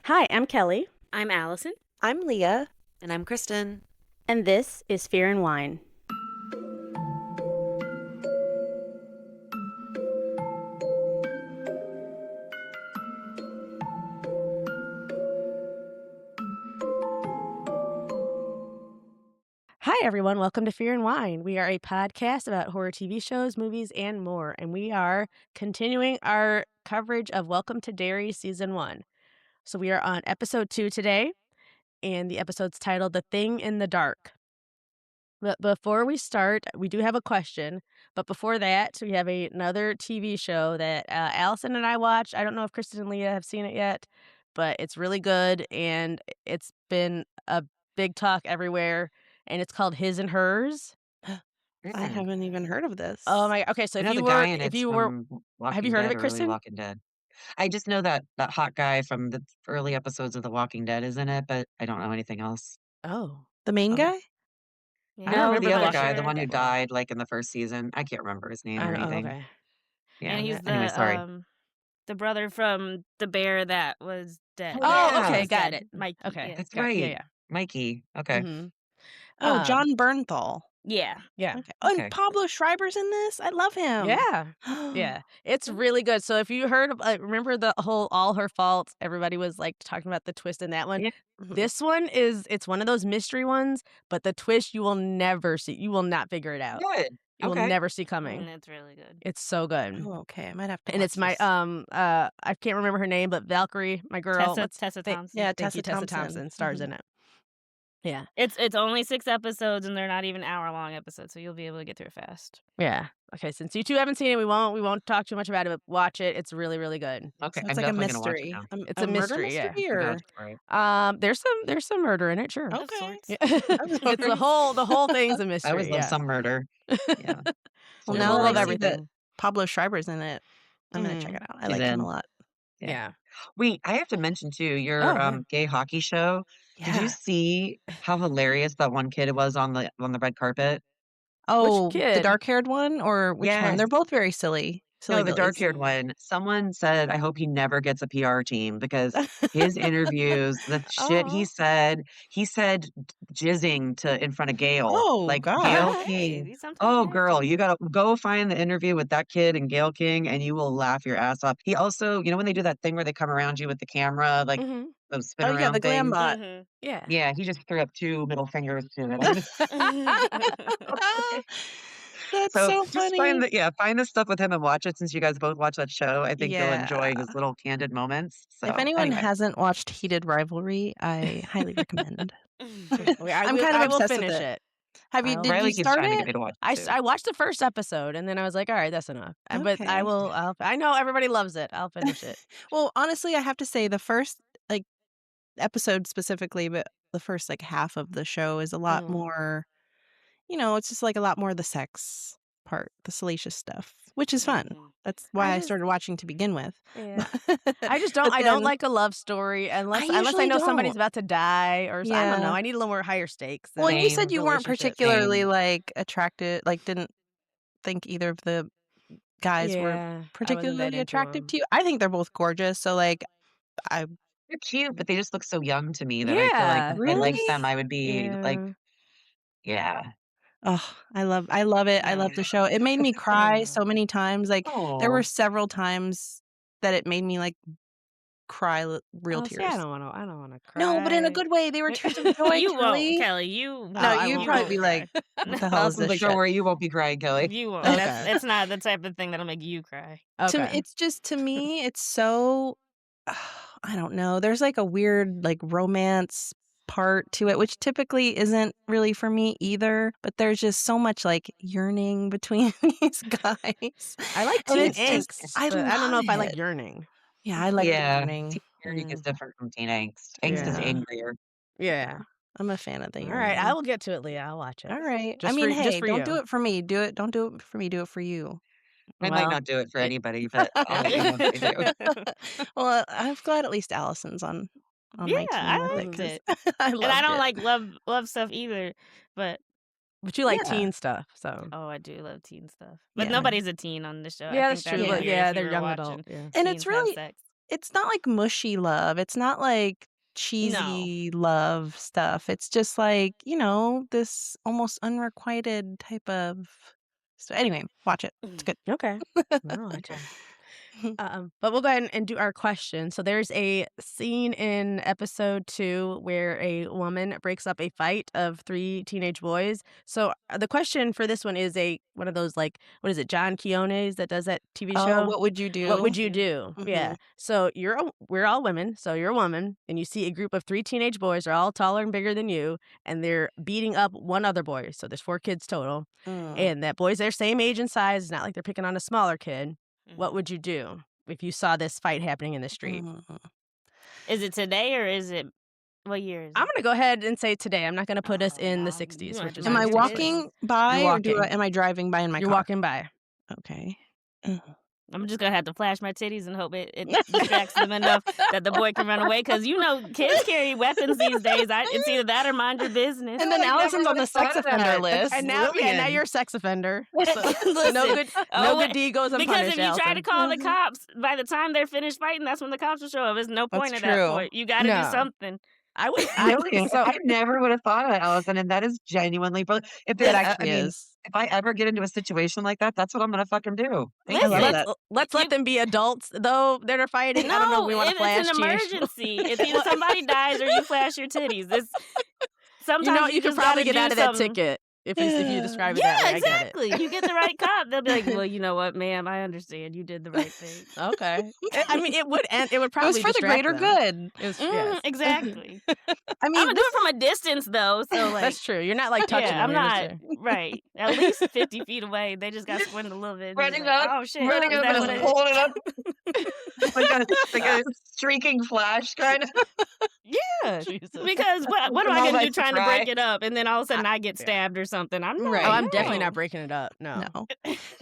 Hi, I'm Kelly, I'm Allison. I'm Leah. And I'm Kristen. and this is Fear and Wine. Hi, everyone. Welcome to Fear and Wine. We are a podcast about horror TV shows, movies, and more. And we are continuing our coverage of Welcome to Derry Season 1. So we are on episode 2 today, and the episode's titled The Thing in the Dark. But before we start, we do have a question. But before that, we have another TV show that Allison and I watched. I don't know if Kristen and Leah have seen it yet, but it's really good, and it's been a big talk everywhere, and it's called His and Hers. I haven't even heard of this. Oh my! Okay, so I if know you the were, guy in if it's you were, from have Walking you heard of Dead it, or Early Kristen? Walking Dead. I just know that hot guy from the early episodes of The Walking Dead is in it, but I don't know anything else. Oh, The main okay. guy? I No, remember the other that guy, the show. one who died like in the first season. I can't remember his name or Oh, anything. okay. Yeah. And he's Anyway, sorry. the brother from the bear that was dead. Oh, yeah. okay, Was got dead. it. Mike. Okay, Yeah. That's got, right. yeah, Mikey. Okay. Mm-hmm. Oh, John Bernthal. Yeah. Yeah. Okay. Oh, Okay. and Pablo Schreiber's in this? I love him. Yeah. Yeah. It's really good. So if you heard of, remember the whole All Her Fault, everybody was like talking about the twist in that one. Yeah. Mhm. This one it's one of those mystery ones, but the twist you will never see. You will not figure it out. Good. You will Okay. never see coming. And it's really good. It's so good. Oh, okay. I might have to And watch it's my this. I can't remember her name, but Valkyrie, my girl. Tessa Thompson. Yeah, Thank you, Tessa Tessa Thompson stars Mhm. in it. Yeah. It's only 6 episodes and they're not even hour-long episodes, so you'll be able to get through it fast. Yeah. Okay, since you two haven't seen it, we won't talk too much about it, but watch it. It's really, really good. Okay. So I'm it's like a definitely gonna watch it mystery. now. It's a murder mystery, yeah. mystery, Go or? for it. There's some murder in it, sure. Of Okay. sorts. Yeah. Of It's the sorts. whole thing's a I mystery. always love Yeah. some murder. Yeah. Well, Yeah, now we'll that love I see that everything. Pablo Schreiber's in it, I'm going to check Mhm. it out. I He's like him in. a lot. Yeah. Wait, I have to mention too, your Oh, yeah. gay hockey show. Did you Yeah. see how hilarious that one kid was on the red carpet? Oh, the kid? dark-haired one, or which one? Yes. They're both very silly. No, Silly the billies. dark-haired one. Someone said, I hope he never gets a PR team because his interviews, the shit Aw. he said jizzing in front of Gail. Oh, Like God. Gail Hey, King. sometimes Oh, you have girl, to. you gotta go find the interview with that kid and Gail King, and you will laugh your ass off. He also, when they do that thing where they come around you with the camera, like Mhm. those spin Oh, yeah, the around glam things. bot. Mhm. Yeah. Yeah, he just threw up 2 middle fingers to it. That's So so just funny. find the stuff with him and watch it since you guys both watch that show. I think you'll enjoy Yeah. his little candid moments. If So anyone anyway, hasn't watched Heated Rivalry, I highly recommend. Okay, I'm kind of I will obsessed with finish it. it. Did Riley you keeps start trying to get it? me to watch I it too. I watched the first episode, and then I was like, all right, that's enough. But Okay. I know everybody loves it. I'll finish it. Well, honestly, I have to say the first episode specifically, but the first half of the show is a lot Mhm. more, it's just a lot more of the sex part, the salacious stuff, which is fun. Mhm. That's why I just- started watching to begin with. Yeah. I just don't. But I don't then- like a love story unless I usually know somebody's don't. about to die or I don't Yeah. know. I need a little more higher stakes. Well, than and you said Same. you weren't relationship. particularly attracted, didn't think either of the guys Yeah, were I wasn't that particularly into attractive 'em. to you. I think they're both gorgeous. So I They're cute, but they just look so young to me that I feel like Yeah, if I liked Really? them, I would be like, yeah. yeah. oh, I love it. I love the show. It made me cry so many times. There were Oh, several times that it made me cry real Oh, see, tears. I don't want to cry. No, but in a good way. They were tears of joy. You won't, Kelly. Kelly. You won't. No, I you'd won't. probably be cry. like, "What the hell is Allison's this like, shit?" don't worry, you won't be crying, Kelly. You won't. Okay. It's not the type of thing that'll make you cry. Okay. It's just, to me, it's so, I don't know. There's a weird romance part to it, which typically isn't really for me either. But there's just so much yearning between these guys. I like And teen it's just- angst. I but I don't know if I love like it. yearning. Yeah, I like the Yeah. yearning. Teen yearning is Mm. different from teen angst. Angst is Yeah. angrier. Yeah. I'm a fan of the All yearning. right, I will get to it, Leah. I'll watch it. All right. Just I mean, for- hey, just for don't you. do it for me. Don't do it for me. Do it for you. I Well, might not do it for anybody, but I'll let you know if I do. Well, I'm glad at least Allison's on my Yeah, team I with liked it. it. 'Cause I And I don't loved like love stuff either. But But you like Yeah. teen stuff, so. oh, I do love teen stuff. But Yeah. nobody's a teen on the show. I Yeah, think that's true. that's Yeah. But weird yeah, if you they're were young watching adult. Yeah. And teens it's have really, sex. it's not like mushy love. It's not like No. cheesy love stuff. It's just like, this almost unrequited type of. So anyway, watch it. It's good. Okay. I'll watch it. But we'll go ahead and do our question. So there's a scene in episode 2 where a woman breaks up a fight of 3 teenage boys. So the question for this one is one of those like, what is it, John Quiones that does that TV Oh, show? what would you do? What would you do? Yeah. Mhm. So we're all women. So you're a woman, and you see a group of 3 teenage boys. They're all taller and bigger than you, and they're beating up one other boy. So there's 4 kids total, and that boy's their same age and size. It's not like they're picking on a smaller kid. What would you do if you saw this fight happening in the street? Is it today or is it what year is I'm it? gonna go ahead and say today. I'm not gonna put us in the no, 60s, you which is Am I United walking by You're or walking. am I driving by in my You're car? walking by. Okay. I'm just gonna have to flash my titties and hope it distracts them enough that the boy can run away. Because kids carry weapons these days. It's either that or mind your business. And then I never Allison's on the would've sex thought of offender that. list. And now Brilliant. you're a sex offender. So Listen, no good deed goes because unpunished. if you try to Allison. call the cops, by the time they're finished fighting, that's when the cops will show up. There's no point That's at that true. point. You got to No. do something. Brilliant. I never would have thought of that, Allison, and that is genuinely brilliant. If It there's, actually I mean, is. if I ever get into a situation like that, that's what I'm gonna fucking do. Thank I love you. that. Let's let them be adults, though that are fighting. I don't know if we want to if flash it's an GH. emergency, it's either somebody dies or you flash your titties. Sometimes you can just probably gotta get out do of that something. ticket if you describe it Yeah, that way. I get exactly. You get the right cop, they'll be like, "Well, you know what, ma'am? I understand. You did the right thing." it. Okay. I mean, it would end. It would It was probably for the distract greater them. good. It was, Mhm, yes. exactly. I I'm mean, gonna do it from a distance though, so like, That's true. You're not like touching yeah, them. I'm You're just not there. right. At least 50 feet away. They just got squinted a little bit. and it's Running like, up, oh shit! running is up that and what just it is?" holding it up like a streaking flash kind of. Yeah, Jesus. because what am I All gonna that do to trying to try. break it up and then all of a sudden I get stabbed or something? I'm not. Right. Oh, I'm definitely no. not breaking it up. No. no.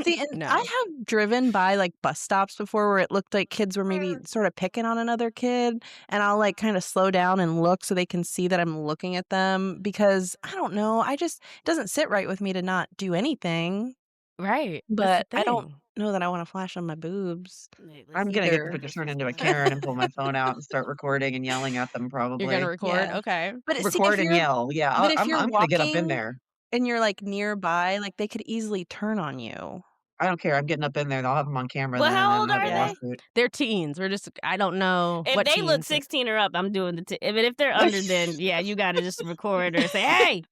See, and No. I have driven by like bus stops before where it looked like kids were maybe sort of picking on another kid, and I'll like kind of slow down and look so they can see that I'm looking at them because I don't know, it doesn't sit right with me to not do anything, Right. but That's the I don't thing. know that I want to flash on my boobs. I'm gonna get Either. them to turn into a Karen and pull my phone out and start recording and yelling at them. Probably You're gonna record. Yeah. Okay. But see, record and yell. Yeah, but if I'm you're gonna get up in walking there. and you're like nearby, like they could easily turn on you. I don't care. I'm getting up in there. I'll have them on camera Well, then, how and old then have are a they? lawsuit. They're teens. I don't know If what they look teens. 16 or up, I'm doing but if they're under, then yeah, you got to just record or say, "Hey,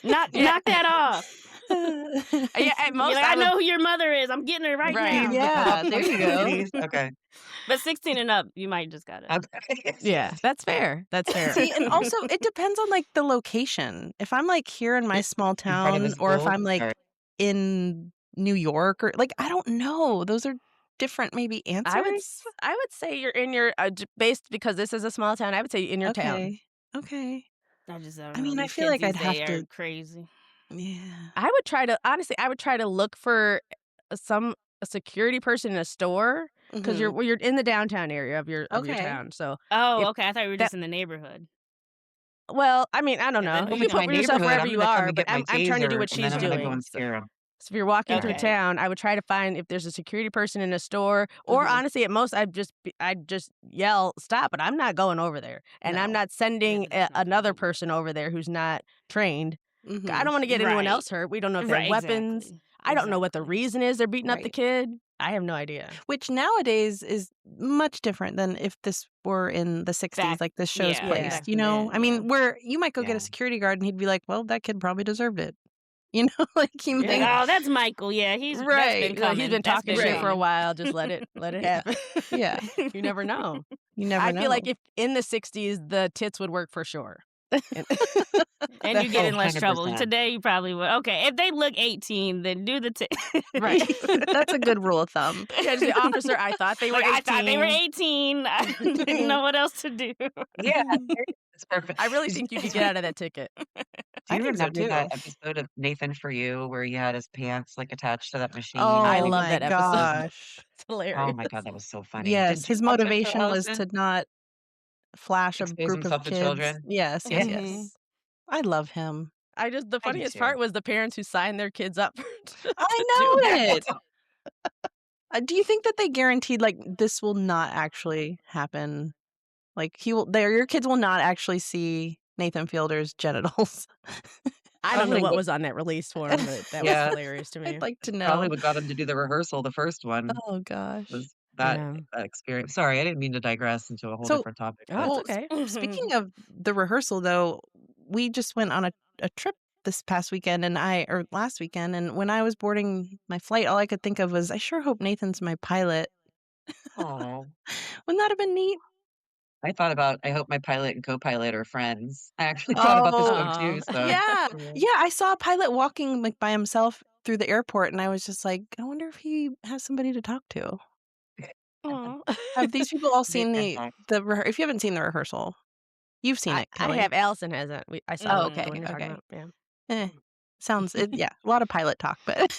knock that off." Yeah, at most I know who your mother is. I'm getting her right Right. now. Yeah, there you go. Okay. But 16 and up, you might just got to. Okay. Yeah, that's fair. That's fair. See, and also it depends on like the location. If I'm like here in my small In front of town a or if school? I'm like Or- in New York or like I don't know. Those are different maybe answers. I would say you're in your based because this is a small town. I would say in your town. Okay. Okay. I just don't I know. mean, I These feel kids like I'd these have days to are crazy. Yeah. I would try to look for a security person in a store because Mhm. you're in the downtown area of your Okay. town. So Oh, If okay. I thought we were that- just in the neighborhood. well, I mean, I don't Yeah, know. then You we can can- put yourself neighborhood, wherever I'm you gonna come are, and but get my I'm trying to do taser, what and then she's I'm gonna go doing. and scare 'em. So if you're walking through Okay. town, I would try to find if there's a security person in a store, or Mhm. honestly, at most, I'd just yell stop, but I'm not going over there, and I'm No. not sending that's not another gonna work. person over there who's not trained. I Mhm. don't want to get anyone Right. else hurt. We don't know if they have Right, weapons. exactly. I don't know what the Exactly. reason is they're beating up the Right. kid. I have no idea. Which nowadays is much different than if this were in the 60s, Back- like this show's yeah, placed, back you know? then, I mean, yeah. where you might go get Yeah. a security guard and he'd be like, well, that kid probably deserved it. You know, like he Yeah. Like, might. oh, that's Michael. Yeah, that's Right. been coming. He's been That's talking been shit for a coming. while. Just let it Yeah. happen. Yeah. You never know. You never I know. feel like if in the 60s, the tits would work for sure. And- And you get in less trouble. 100%. Today, you probably would. Okay, if they look 18, then do the Right. That's a good rule of thumb. Yeah, just the officer, I thought they were Like, 18. I thought they were 18. I didn't know what else to do. Yeah, it's perfect. I really think you could get out of that ticket. Do I you think so, remember too. that episode of Nathan For You where he had his pants like attached to that machine? Oh, I and he love my that episode. gosh. It's hilarious. Oh my god, that was so funny. Yes, Did you his watch that show, motivation was Allison? to not flash a Expose group of himself to kids. children? Yes, Yeah. yes, Mhm. yes. I love him. The I do funniest too. part was the parents who signed their kids up. I do know that. it. Do you think that they guaranteed like this will not actually happen? Like your kids will not actually see Nathan Fielder's genitals. I don't know Probably what what was on that release form, but that was yeah, hilarious to me. I'd like to probably know. what got him to do the rehearsal, the first one, Oh gosh. was that Yeah. that experience. Sorry, I didn't mean to digress into a whole So, different topic, Oh, but it's well, okay. speaking of the rehearsal though, we just went on a trip this past weekend or last weekend, and when I was boarding my flight, all I could think of was I sure hope Nathan's my pilot. aw. Wouldn't that have been neat? I thought about I hope my pilot and co-pilot are friends. I actually thought about this Oh, one too, Oh. so yeah. yeah. Yeah, I saw a pilot walking like by himself through the airport and I was just like, I wonder if he has somebody to talk to. Aw. Have these people all Be seen fantastic. if you haven't seen the rehearsal, you've seen I it, I Kelly. have. Allison hasn't. I saw Oh, the okay. one you're talking Okay. about. Yeah. Eh, yeah, a lot of pilot talk, but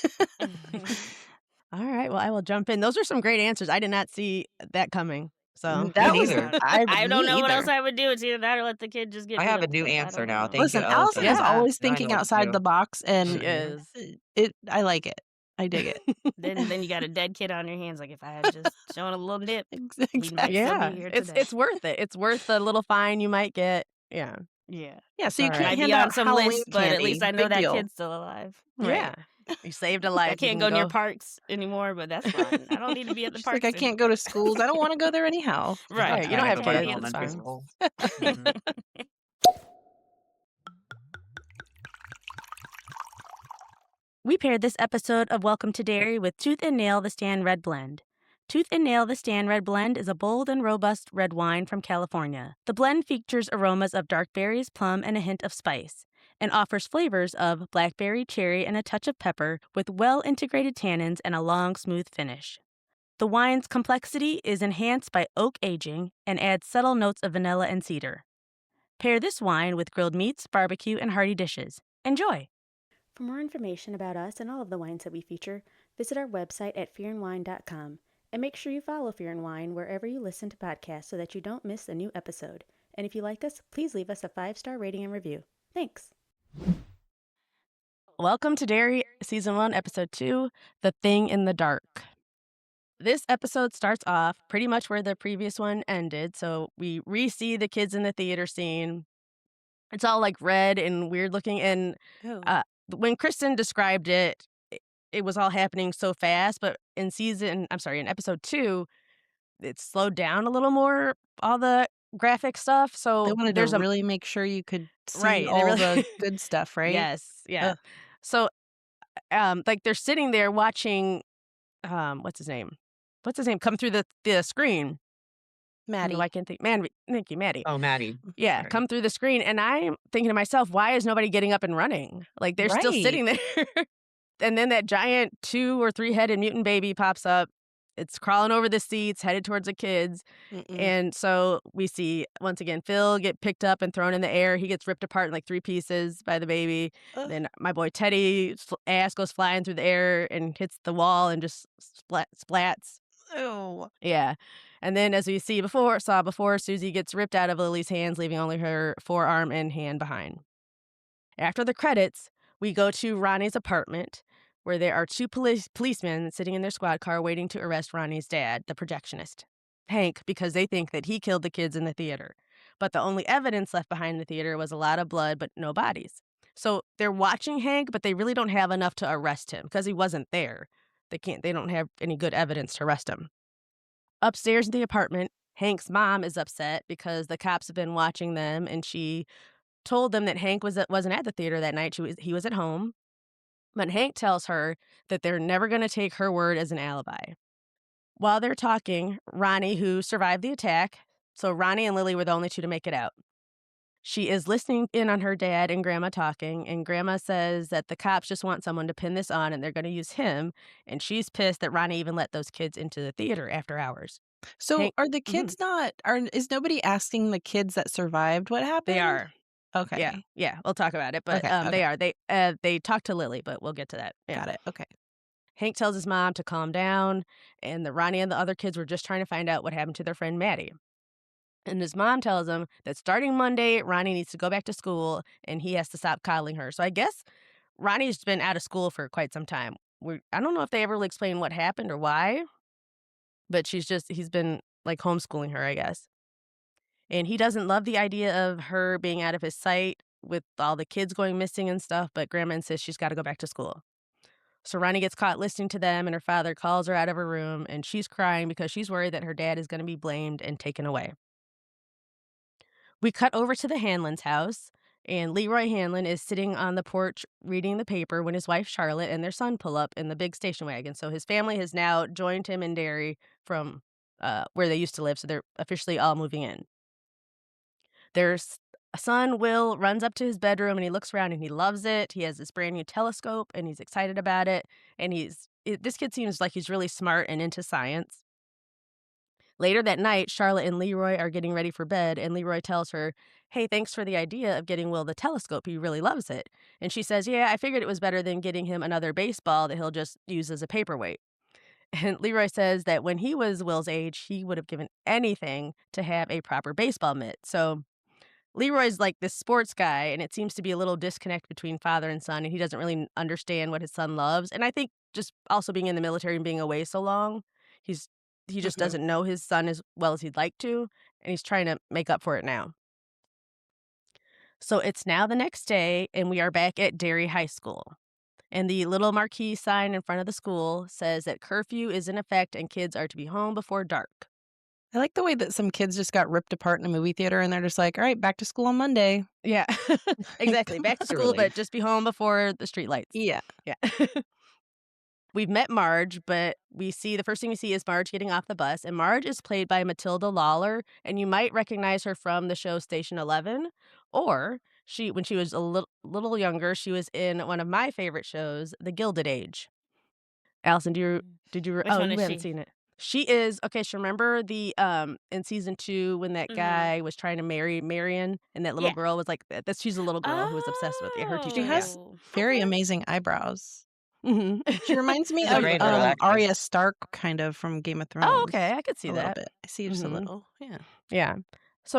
All right. Well, I will jump in. Those are some great answers. I did not see that coming. So Me that was neither. I me don't know what else either. I would do. It's either that or let the kid just get I beat have a up to new death. I answer don't now. know. Thank you, Listen, Allison Allison. is Yeah. always Now I know thinking what to outside do. the box, she and Mhm. is. I like it. I dig it. Then you got a dead kid on your hands. Like if I had just shown a little nip, we might Exactly. still be Yeah. here It's today. it's worth it. It's worth the little fine you might get. Yeah. Yeah. Yeah, It's so you all right. can't Might be hand on out some Halloween list, but at least candy. I know Big that deal. kid's still alive. Right. Yeah. You saved a I life. You can't can go near go. parks anymore, but that's fine. I don't need to be at the She's like, I parks can't go anymore. to schools. I don't want to go there anyhow. Right. Right. You don't I I have go can have back my to kids. hands It's elementary fine. school. full. Mhm. We paired this episode of Welcome to Derry with Tooth and Nail the Stand Red Blend. Tooth and Nail the Stand Red Blend is a bold and robust red wine from California. The blend features aromas of dark berries, plum, and a hint of spice, and offers flavors of blackberry, cherry, and a touch of pepper with well-integrated tannins and a long, smooth finish. The wine's complexity is enhanced by oak aging and adds subtle notes of vanilla and cedar. Pair this wine with grilled meats, barbecue, and hearty dishes. Enjoy! For more information about us and all of the wines that we feature, visit our website at fearandwine.com. And make sure you follow Fear and Wine wherever you listen to podcasts so that you don't miss a new episode. And if you like us, please leave us a 5-star rating and review. Thanks. Welcome to Derry, Season 1, Episode 2, The Thing in the Dark. This episode starts off pretty much where the previous one ended. So we re-see the kids in the theater scene. It's all like red and weird looking. And when Kristen described it, it was all happening so fast. But in episode 2, it slowed down a little more, all the graphic stuff. They So wanted to there's a really make sure you could see right. They all really the good stuff, right? yes, yeah. Ugh. So like they're sitting there watching what's his name? What's his name come through the screen? Maddie. I can't think. Man, thank you, Maddie. Oh, Maddie. Yeah, Sorry. come through the screen. And I'm thinking to myself, why is nobody getting up and running? Like they're still Right. sitting there. And then that giant 2 or 3 headed mutant baby pops up. It's crawling over the seats, headed towards the kids. Mm-mm. And so we see, once again, Phil get picked up and thrown in the air. He gets ripped apart in like 3 pieces by the baby. Ugh. Then my boy Teddy's ass goes flying through the air and hits the wall and just splats. Ew. Yeah. And then as we saw before, Susie gets ripped out of Lily's hands, leaving only her forearm and hand behind. After the credits, we go to Ronnie's apartment, where there are 2 policemen sitting in their squad car waiting to arrest Ronnie's dad, the projectionist, Hank, because they think that he killed the kids in the theater. But the only evidence left behind in the theater was a lot of blood, but no bodies. So they're watching Hank, but they really don't have enough to arrest him because he wasn't there. They don't have any good evidence to arrest him. Upstairs in the apartment, Hank's mom is upset because the cops have been watching them, and she told them that Hank wasn't at the theater that night. He was at home. But Hank tells her that they're never going to take her word as an alibi. While they're talking, Ronnie, who survived the attack, so Ronnie and Lily were the only 2 to make it out. She is listening in on her dad and Grandma talking, and Grandma says that the cops just want someone to pin this on and they're going to use him, and she's pissed that Ronnie even let those kids into the theater after hours. So Hank- are the kids is nobody asking the kids that survived what happened? They are. Okay. Yeah, we'll talk about it, but Okay, they are. They talk to Lily, but we'll get to that. Yeah. Got it. Okay. Hank tells his mom to calm down, and that Ronnie and the other kids were just trying to find out what happened to their friend Maddie. And his mom tells him that starting Monday, Ronnie needs to go back to school, and he has to stop coddling her. So I guess Ronnie's been out of school for quite some time. I don't know if they ever really explain what happened or why. but he's been, like, homeschooling her, I guess. And he doesn't love the idea of her being out of his sight with all the kids going missing and stuff, but Grandma insists she's gotta go back to school. So Ronnie gets caught listening to them, and her father calls her out of her room, and she's crying because she's worried that her dad is gonna be blamed and taken away. We cut over to the Hanlon's house, and Leroy Hanlon is sitting on the porch reading the paper when his wife Charlotte and their son pull up in the big station wagon. So his family has now joined him in Derry from where they used to live, so they're officially all moving in. Their son, Will, runs up to his bedroom and he looks around and he loves it. He has this brand new telescope and he's excited about it. And this kid seems like he's really smart and into science. Later that night, Charlotte and Leroy are getting ready for bed, and Leroy tells her, "Hey, thanks for the idea of getting Will the telescope. He really loves it." And she says, "Yeah, I figured it was better than getting him another baseball that he'll just use as a paperweight." And Leroy says that when he was Will's age, he would have given anything to have a proper baseball mitt. So Leroy's like this sports guy, and it seems to be a little disconnect between father and son, and he doesn't really understand what his son loves. And I think just also being in the military and being away so long, he's he just Mhm. doesn't know his son as well as he'd like to, and he's trying to make up for it now. So it's now the next day, and we are back at Derry High School. And the little marquee sign in front of the school says that curfew is in effect and kids are to be home before dark. I like the way that some kids just got ripped apart in a movie theater and they're just like, all right, back to school on Monday. Yeah, exactly. Back to school, Literally. but just be home before the street lights. Yeah. Yeah. We've met Marge, but the first thing we see is Marge getting off the bus, and Marge is played by Matilda Lawler, and you might recognize her from the show Station 11, or when she was a little younger, she was in one of my favorite shows, The Gilded Age. Allison, did you Which oh, one you is haven't she? seen it. She is okay, so remember in season 2 when that Mhm. guy was trying to marry Marion and that little Yeah. girl was like that she's a little girl who was obsessed with her She teacher, yeah. has Oh, very okay. amazing eyebrows. Mhm. She reminds me She's a of You great look her little up. actress. Arya Stark kind of from Game of Oh, okay, Thrones. I could see A little that. bit. I see just a Mhm. little. Yeah. Yeah. So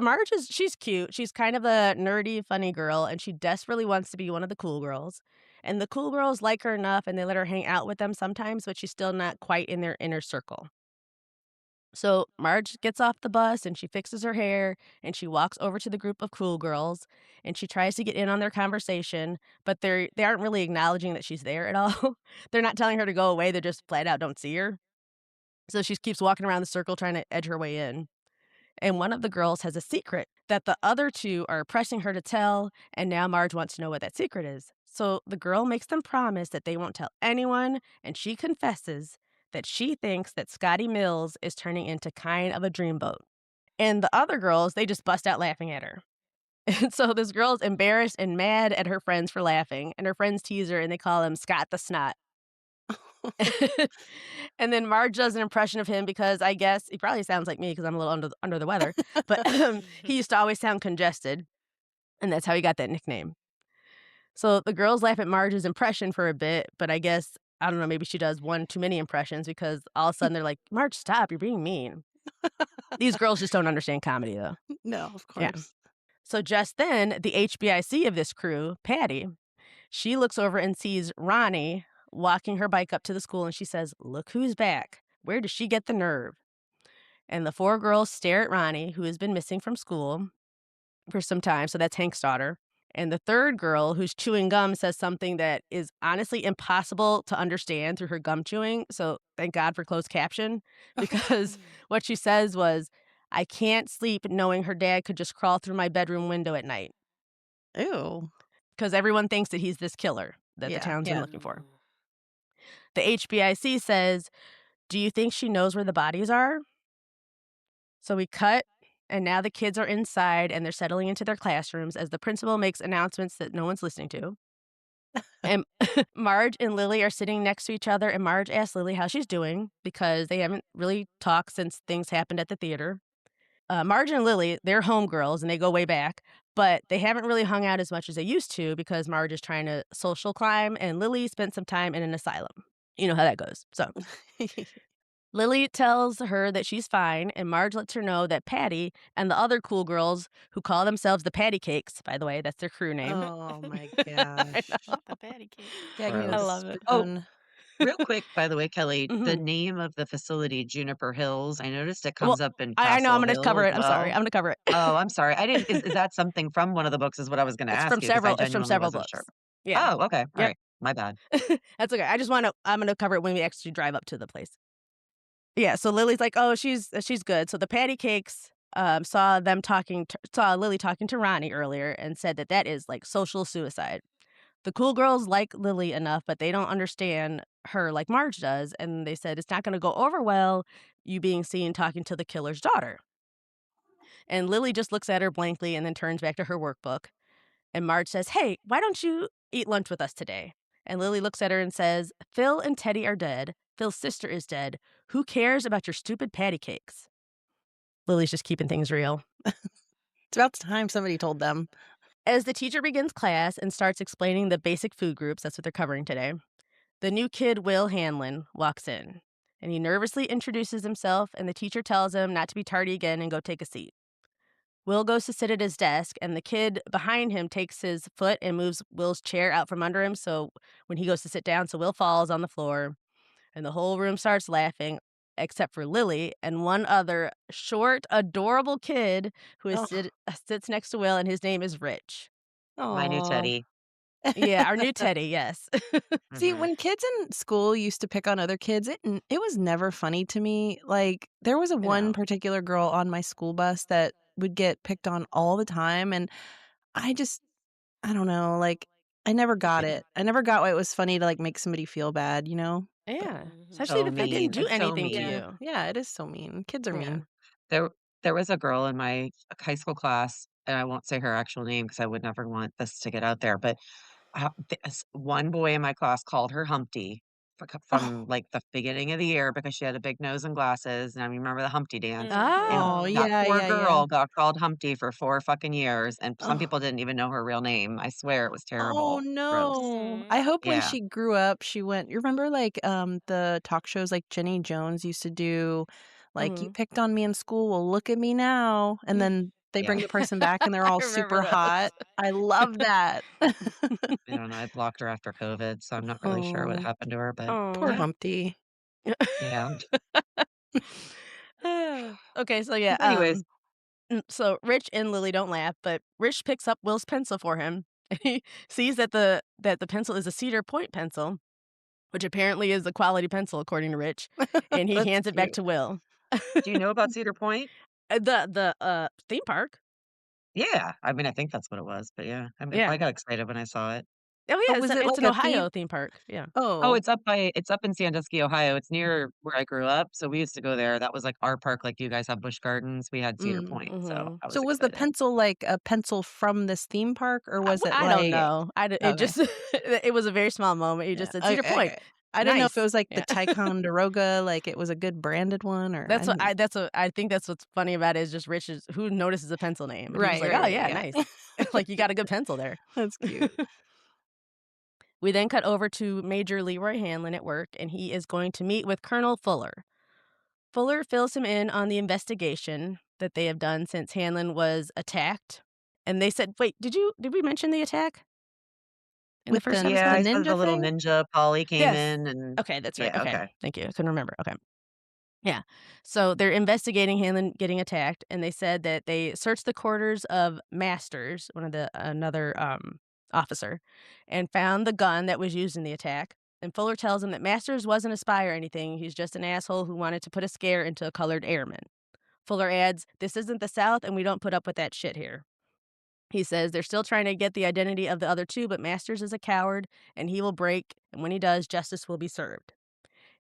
she's cute. She's kind of a nerdy, funny girl, and she desperately wants to be one of the cool girls. And the cool girls like her enough and they let her hang out with them sometimes, but she's still not quite in their inner circle. So Marge gets off the bus and she fixes her hair and she walks over to the group of cool girls and she tries to get in on their conversation, but they aren't really acknowledging that she's there at all. They're not telling her to go away, they just flat out don't see her. So she keeps walking around the circle trying to edge her way in. And one of the girls has a secret that the other two are pressing her to tell, and now Marge wants to know what that secret is. So the girl makes them promise that they won't tell anyone, and she confesses that she thinks that Scotty Mills is turning into kind of a dreamboat. And the other girls, they just bust out laughing at her. And so this girl's embarrassed and mad at her friends for laughing, and her friends tease her and they call him Scott the Snot. And then Marge does an impression of him because I guess he probably sounds like me because I'm a little under the weather, but he used to always sound congested, and that's how he got that nickname. So the girls laugh at Marge's impression for a bit, but I guess I don't know, maybe she does one too many impressions because all of a sudden they're like, "Marge, stop! You're being mean." These girls just don't understand comedy, though. No, of Yeah. course. So just then, the HBIC of this crew, Patty, she looks over and sees Ronnie walking her bike up to the school, and she says, "Look who's back. Where does she get the nerve?" And the 4 girls stare at Ronnie, who has been missing from school for some time, so that's Hank's daughter. And the 3rd girl, who's chewing gum, says something that is honestly impossible to understand through her gum chewing, so thank God for closed caption, because what she says was, "I can't sleep knowing her dad could just crawl through my bedroom window at night," Ew. because everyone thinks that he's this killer that the Yeah. town's been Yeah. looking for. The HBIC says, "Do you think she knows where the bodies are?" So we cut, and now the kids are inside and they're settling into their classrooms as the principal makes announcements that no one's listening to. And Marge and Lily are sitting next to each other, and Marge asks Lily how she's doing because they haven't really talked since things happened at the theater. Marge and Lily, they're homegirls and they go way back, but they haven't really hung out as much as they used to because Marge is trying to social climb and Lily spent some time in an asylum. You know how that goes. So Lily tells her that she's fine, and Marge lets her know that Patty and the other cool girls who call themselves the Patty Cakes, by the way, that's their crew name. Oh my I gosh. know. The patty cake. Gag me with I a Gross. love it. Oh, spoon. Real quick, by the way, Kelly, the Mhm. name of the facility, Juniper Hills, I noticed it Well, comes up in I know I'm Castle gonna Hill cover as it. I'm sorry. I'm well. gonna cover it. Oh, I'm sorry. I didn't is that something from one of the books is what I was gonna ask you because I It's from genuinely several wasn't sure. books. Yeah. Oh, okay. All Yep. right. My bad. That's okay. I'm gonna cover it when we actually drive up to the place. Yeah, so Lily's like, "Oh, she's good." So the patty cakes, saw Lily talking to Ronnie earlier and said that that is, like, social suicide. The cool girls like Lily enough, but they don't understand her like Marge does, and they said, "It's not gonna go over well, you being seen talking to the killer's daughter." And Lily just looks at her blankly and then turns back to her workbook. And Marge says, "Hey, why don't you eat lunch with us today?" And Lily looks at her and says, "Phil and Teddy are dead. Phil's sister is dead. Who cares about your stupid patty cakes?" Lily's just keeping things real. It's about time somebody told them. As the teacher begins class and starts explaining the basic food groups, that's what they're covering today, the new kid, Will Hanlon, walks in. And he nervously introduces himself, and the teacher tells him not to be tardy again and go take a seat. Will goes to sit at his desk, and the kid behind him takes his foot and moves Will's chair out from under him. So when he goes to sit down, so Will falls on the floor, and the whole room starts laughing, except for Lily and one other short, adorable kid who Oh, sits next to Will, and his name is Rich. My new aw. Teddy. Yeah, our new Teddy, yes. See, Mhm. when kids in school used to pick on other kids, it was never funny to me. Like, there was a I one know. particular girl on my school bus that would get picked on all the time, and I just I don't know, like, I never got Yeah. it. I never got why it was funny to, like, make somebody feel bad, you know? But Yeah, Mhm. especially So if they didn't mean. do It's so anything to yeah, mean. you. yeah, it is so mean. Kids are Yeah. mean. There was a girl in my high school class, and I won't say her actual name because I would never want this to get out there, but one boy in my class called her Humpty Oh, from like the beginning of the year because she had a big nose and glasses. And I remember the Humpty dance. And oh, Mhm. that yeah, poor yeah, yeah. girl got called Humpty for 4 fucking years. And some Oh. people didn't even know her real name. I swear it was Oh, terrible. Gross. no. Mhm. I hope when Yeah. she grew up, she went you remember, like, the talk shows like Jenny Jones used to do, like, "You Mhm. picked on me in school, well, look at me now," and then they Yeah. bring the person back and they're I all remember super those. hot. I love that. I don't know. I blocked her after COVID, so I'm not really sure what Oh, happened to her, but poor Oh. Humpty. yeah. Okay, so yeah, Anyways, so Rich and Lily don't laugh, but Rich picks up Will's pencil for him. He sees that the pencil is a Cedar Point pencil, which apparently is a quality pencil according to Rich, and he That's hands it back cute. to Will. do you know about Cedar Point? The theme park. Yeah. I mean, I think that's what it was, but yeah. I mean, I Yeah. got excited when I saw it. Oh, Oh, yeah, was it it's like an a theme? Ohio theme park, yeah. Oh, Oh. it's up in Sandusky, Ohio. It's near where I grew up, so we used to go there. That was, like, our park, like you guys have Busch Gardens, we had Cedar Mm. Point, so Mhm. I was So was the excited. pencil like a pencil from this theme park, or was it I don't like know. It okay. just it was a very small moment. He Yeah, just said, "Cedar okay, Point. okay. I didn't know if it Nice." was like the Yeah. Ticonderoga, like it was a good branded one, or I didn't That's what I think that's what's funny about it is just Rich is who notices a pencil name, and he was right, like, right, "Oh, right, yeah, yeah. nice." Like, "You got a good pencil there." That's cute. We then cut over to Major Leroy Hanlon at work, and he is going to meet with Colonel Fuller. Fuller fills him in on the investigation that they have done since Hanlon was attacked. And they said, "Wait, did we mention the attack in the With first Yeah, the I episode?" said the ninja little thing? ninja Polly came Yes. in and Okay, that's right. yeah, Okay. okay. Thank you. I couldn't remember. Okay. Yeah. So they're investigating Hanlon getting attacked, and they said that they searched the quarters of Masters, another officer, and found the gun that was used in the attack. And Fuller tells him that Masters wasn't a spy or anything. He's just an asshole who wanted to put a scare into a colored airman. Fuller adds, "This isn't the South, and we don't put up with that shit here." He says they're still trying to get the identity of the other two, but Masters is a coward, and he will break. And when he does, justice will be served.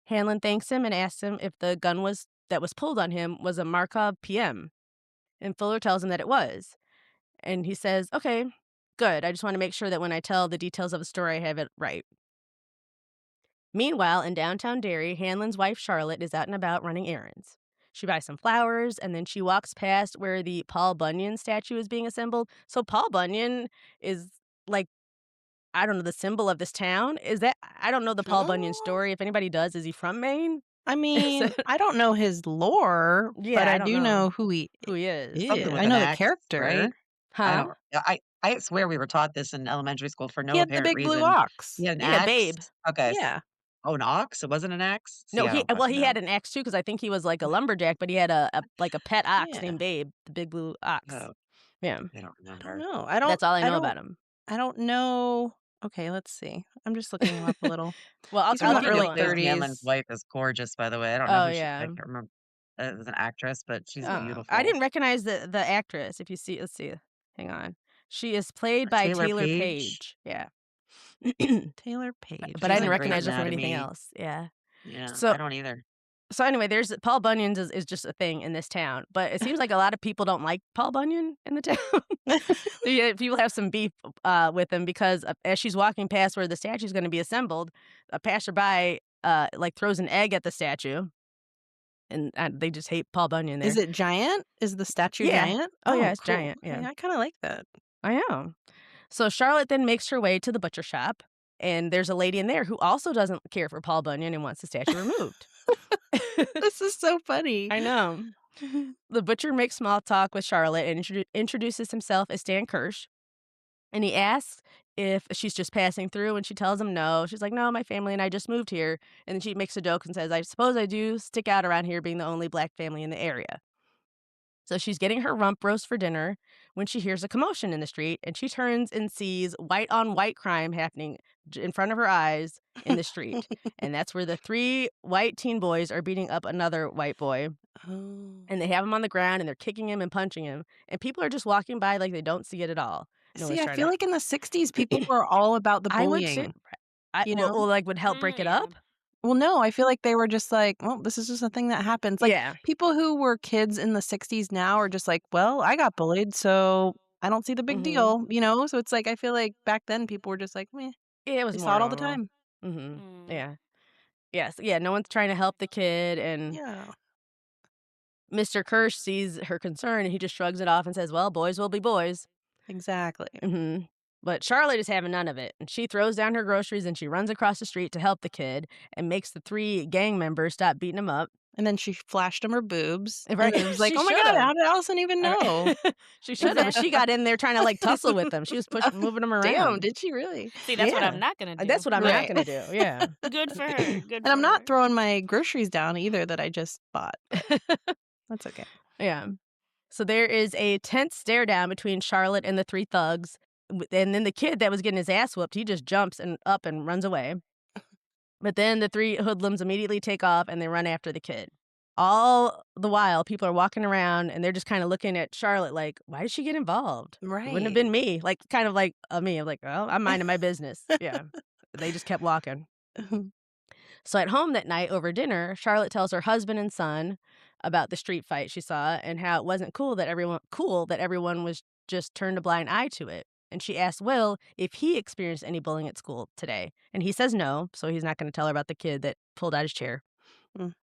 Hanlon thanks him and asks him if the gun that was pulled on him was a Markov PM, and Fuller tells him that it was. And he says, "Okay, good. I just want to make sure that when I tell the details of the story, I have it right." Meanwhile, in downtown Derry, Hanlon's wife Charlotte is out and about running errands. She buys some flowers and then she walks past where the Paul Bunyan statue is being assembled. So Paul Bunyan is like, I don't know, the symbol of this town. Is that I don't know the Paul Bunyan Oh, story. If anybody does, is he from Maine? I Is mean, it- I don't know his lore, but yeah, I I don't do know know who he who he is. is. Something with I an know the axe, right? character. I Huh? don't I swear we were taught this in elementary school for He no had the apparent big blue reason. ox. He had an Yeah, axe? Babe. Okay. Yeah. Oh, an ox? It wasn't an axe? See, No, I don't he fucking had know. an axe too because I think he was like a lumberjack, but he had a pet ox Yeah. named Babe, the big blue ox. Oh, Yeah, I don't I don't remember. know. that's all I I know don't about him. I don't know. Okay, let's see. I'm just looking him up a little. Well, He's from I'll the Whoever keep early going. plays Hanlon's 30s. wife is gorgeous, by the way. I don't know Oh who she yeah. I can't remember it was an actress, but she's I beautiful. didn't recognize the actress. If you see, let's see. Hang on. She is played by Taylor Taylor Page? Page. Yeah. Taylor Page. But I She's didn't in Grey's recognize her from anything Anatomy. else. Yeah. Yeah, So I don't either. so anyway, there's Paul Bunyan's is just a thing in this town, but it seems like a lot of people don't like Paul Bunyan in the town. Yeah, people have some beef with him because as she's walking past where the statue is going to be assembled, a passerby like throws an egg at the statue, and they just hate Paul Bunyan Is there. it giant? Is the statue Yeah. giant? Oh yeah, Oh, it's cool. giant. Okay, Yeah, I kind of like that. I know. So Charlotte then makes her way to the butcher shop, and there's a lady in there who also doesn't care for Paul Bunyan and wants the statue removed. This is so funny. I know. The butcher makes small talk with Charlotte and introduces himself as Dan Kirsch. And he asks if she's just passing through, and she tells him no. She's like, no, my family and I just moved here. And then she makes a joke and says, I suppose I do stick out around here being the only black family in the area. So she's getting her rump roast for dinner when she hears a commotion in the street, and she turns and sees white on white crime happening in front of her eyes in the street. And that's where the three white teen boys are beating up another white boy. Oh. And they have him on the ground and they're kicking him and punching him. And people are just walking by like they don't see it at all. No See, one's I trying feel to. like in the 60s, people were all about the I would say, bullying, I you know? like would help break it Yeah. up. Well, no, I feel like they were just like, well, this is just a thing that happens. Like, Yeah. people who were kids in the 60s now are just like, well, I got bullied, so I don't see the big Mm-hmm. deal, you know? So it's like, I feel like back then people were just like, meh, It was they more saw it all the normal. time. Mm-hmm. Mm. Yeah. Yes. Yeah. No one's trying to help the kid, and Yeah, Mr. Kirsch sees her concern and he just shrugs it off and says, well, boys will be boys. exactly. But Charlotte is having none of it. And she throws down her groceries and she runs across the street to help the kid and makes the three gang members stop beating him up. And then she flashed him her boobs. Right. And it was like, She oh my should God, have. how did Allison even know? She should have, but she got in there trying to like tussle with them. She was moving them around. Damn, did she really? See, that's what Yeah. I'm not gonna do. That's what I'm not Right. going to do. Yeah. Good for her. Good And for I'm not her. throwing my groceries down either that I just bought. That's okay. Yeah. So there is a tense stare down between Charlotte and the three thugs. And then the kid that was getting his ass whooped, he just jumps and up and runs away. But then the three hoodlums immediately take off and they run after the kid. All the while, people are walking around and they're just kind of looking at Charlotte like, why did she get involved? It wouldn't have Right. been me. Like, kind of like me. I'm like, well, I'm minding my business. Yeah. They just kept walking. So at home that night over dinner, Charlotte tells her husband and son about the street fight she saw and how it wasn't cool that everyone was just turned a blind eye to it. And she asks Will if he experienced any bullying at school today. And he says no, so he's not going to tell her about the kid that pulled out his chair. Mm.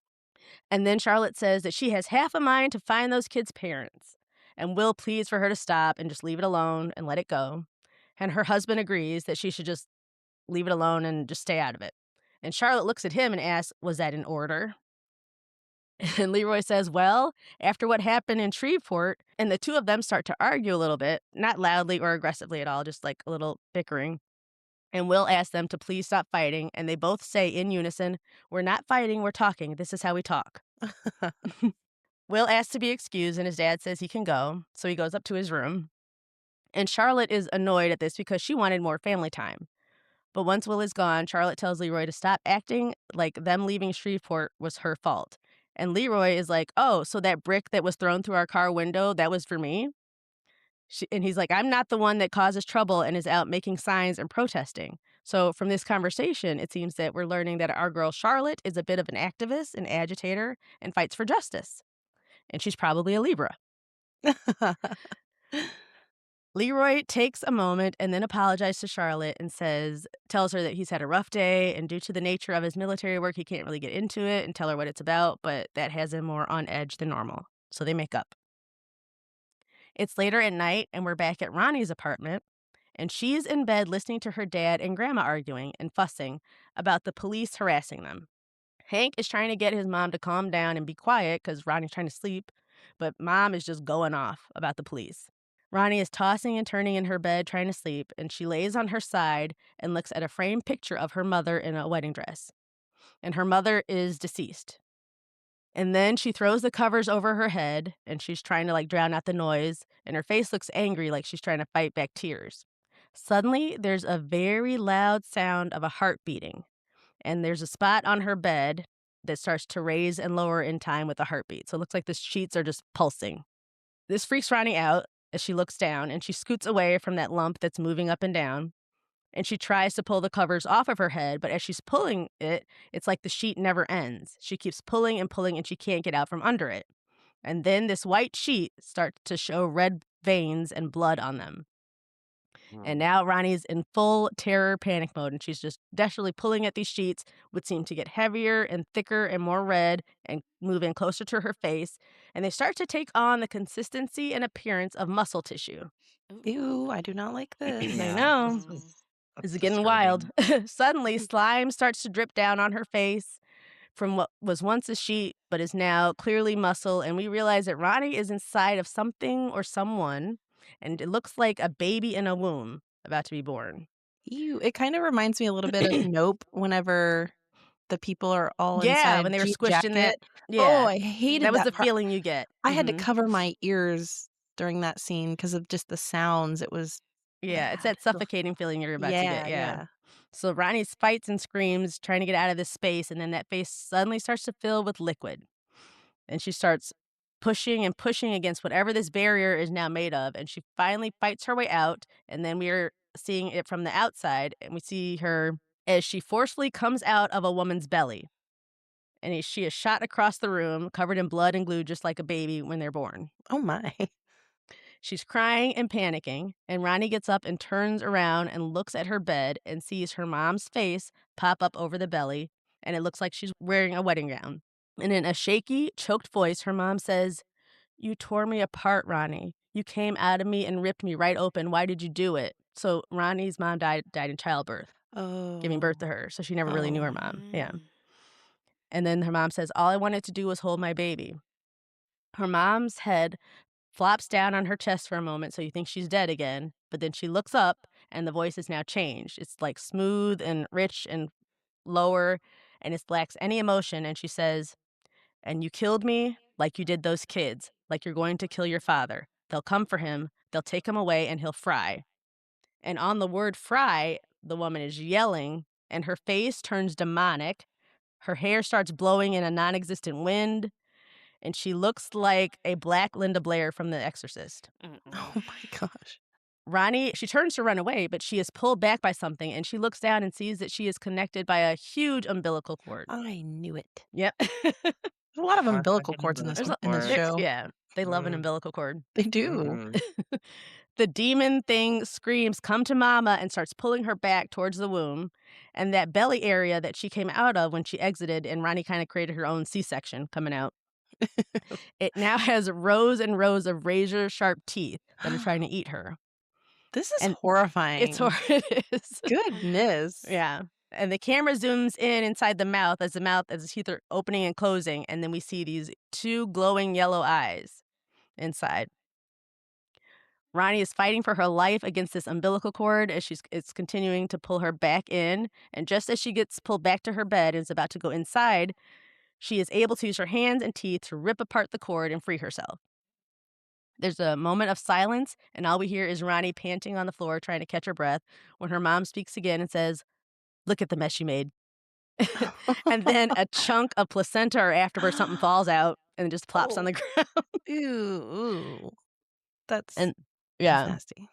And then Charlotte says that she has half a mind to find those kids' parents. And Will pleads for her to stop and just leave it alone and let it go. And her husband agrees that she should just leave it alone and just stay out of it. And Charlotte looks at him and asks, was that in order? And Leroy says, well, after what happened in Shreveport, and the two of them start to argue a little bit, not loudly or aggressively at all, just like a little bickering. And Will asks them to please stop fighting, and they both say in unison, we're not fighting, we're talking. This is how we talk. Will asks to be excused, and his dad says he can go, so he goes up to his room. And Charlotte is annoyed at this because she wanted more family time. But once Will is gone, Charlotte tells Leroy to stop acting like them leaving Shreveport was her fault. And Leroy is like, oh, so that brick that was thrown through our car window, that was for me? And he's like, I'm not the one that causes trouble and is out making signs and protesting. So from this conversation, it seems that we're learning that our girl Charlotte is a bit of an activist, an agitator, and fights for justice. And she's probably a Libra. Leroy takes a moment and then apologizes to Charlotte and tells her that he's had a rough day, and due to the nature of his military work, he can't really get into it and tell her what it's about, but that has him more on edge than normal. So they make up. It's later at night, and we're back at Ronnie's apartment, and she's in bed listening to her dad and grandma arguing and fussing about the police harassing them. Hank is trying to get his mom to calm down and be quiet because Ronnie's trying to sleep, but mom is just going off about the police. Ronnie is tossing and turning in her bed trying to sleep, and she lays on her side and looks at a framed picture of her mother in a wedding dress. and her mother is deceased. And then she throws the covers over her head, and she's trying to, like, drown out the noise, and her face looks angry like she's trying to fight back tears. Suddenly, there's a very loud sound of a heart beating, and there's a spot on her bed that starts to raise and lower in time with the heartbeat, so it looks like the sheets are just pulsing. This freaks Ronnie out as she looks down, and she scoots away from that lump that's moving up and down, and she tries to pull the covers off of her head, but as she's pulling it, it's like the sheet never ends. She keeps pulling and pulling, and she can't get out from under it. And then this white sheet starts to show red veins and blood on them. And now Ronnie's in full terror panic mode, and she's just desperately pulling at these sheets, which seem to get heavier and thicker and more red and moving closer to her face. And they start to take on the consistency and appearance of muscle tissue. Ew, I do not like this. I Yeah, know. that's This is getting wild. disturbing. Suddenly, slime starts to drip down on her face from what was once a sheet but is now clearly muscle, and we realize that Ronnie is inside of something or someone, and it looks like a baby in a womb about to be born. Ew, it kind of reminds me a little bit of Nope whenever the people are all Yeah, when inside they were Jeep squished in that. Jacket. Oh, Yeah, I hated that was the that part. feeling you get. I had to Mhm. cover my ears during that scene because of just the sounds. It was Yeah, it's bad. that Ugh. suffocating feeling you're about to Yeah, get. Yeah. yeah. So Ronnie fights and screams, trying to get out of this space, and then that face suddenly starts to fill with liquid. And she starts pushing and pushing against whatever this barrier is now made of, and she finally fights her way out, and then we're seeing it from the outside, and we see her as she forcefully comes out of a woman's belly, and she is shot across the room, covered in blood and glue just like a baby when they're born. Oh my. She's crying and panicking, and Ronnie gets up and turns around and looks at her bed and sees her mom's face pop up over the belly, and it looks like she's wearing a wedding gown. And in a shaky, choked voice, her mom says, "You tore me apart, Ronnie. You came out of me and ripped me right open. Why did you do it?" So Ronnie's mom died in childbirth, giving birth to Oh. her. So she never really knew her Oh. mom. Yeah. And then her mom says, "All I wanted to do was hold my baby." Her mom's head flops down on her chest for a moment, so you think she's dead again. But then she looks up, and the voice is now changed. It's like smooth and rich and lower, and it lacks any emotion. And she says, "And you killed me like you did those kids, like you're going to kill your father. They'll come for him, they'll take him away, and he'll fry." And on the word fry, the woman is yelling, and her face turns demonic. Her hair starts blowing in a non existent wind, and she looks like a black Linda Blair from The Exorcist. Oh my gosh. Ronnie, she turns to run away, but she is pulled back by something, and she looks down and sees that she is connected by a huge umbilical cord. I knew it. Yep. There's a lot of Gosh, I umbilical didn't cords in this umbilical in this cord. show. Yeah, they love an Mm. umbilical cord. They do. Mhm. The demon thing screams, "Come to mama," and starts pulling her back towards the womb. And that belly area that she came out of when she exited, and Ronnie kind of created her own C-section coming out. It now has rows and rows of razor sharp teeth that are trying to eat her. This is And horrifying. it's it is. Goodness. Yeah. And the camera zooms in inside the mouth as the teeth are opening and closing, and then we see these two glowing yellow eyes inside. Ronnie is fighting for her life against this umbilical cord as it's continuing to pull her back in, and just as she gets pulled back to her bed and is about to go inside, she is able to use her hands and teeth to rip apart the cord and free herself. There's a moment of silence, and all we hear is Ronnie panting on the floor trying to catch her breath when her mom speaks again and says, "Look at the mess you made." And then a chunk of placenta or afterwards something falls out and just plops on the ground. Ew, ooh. That's And that's yeah. nasty.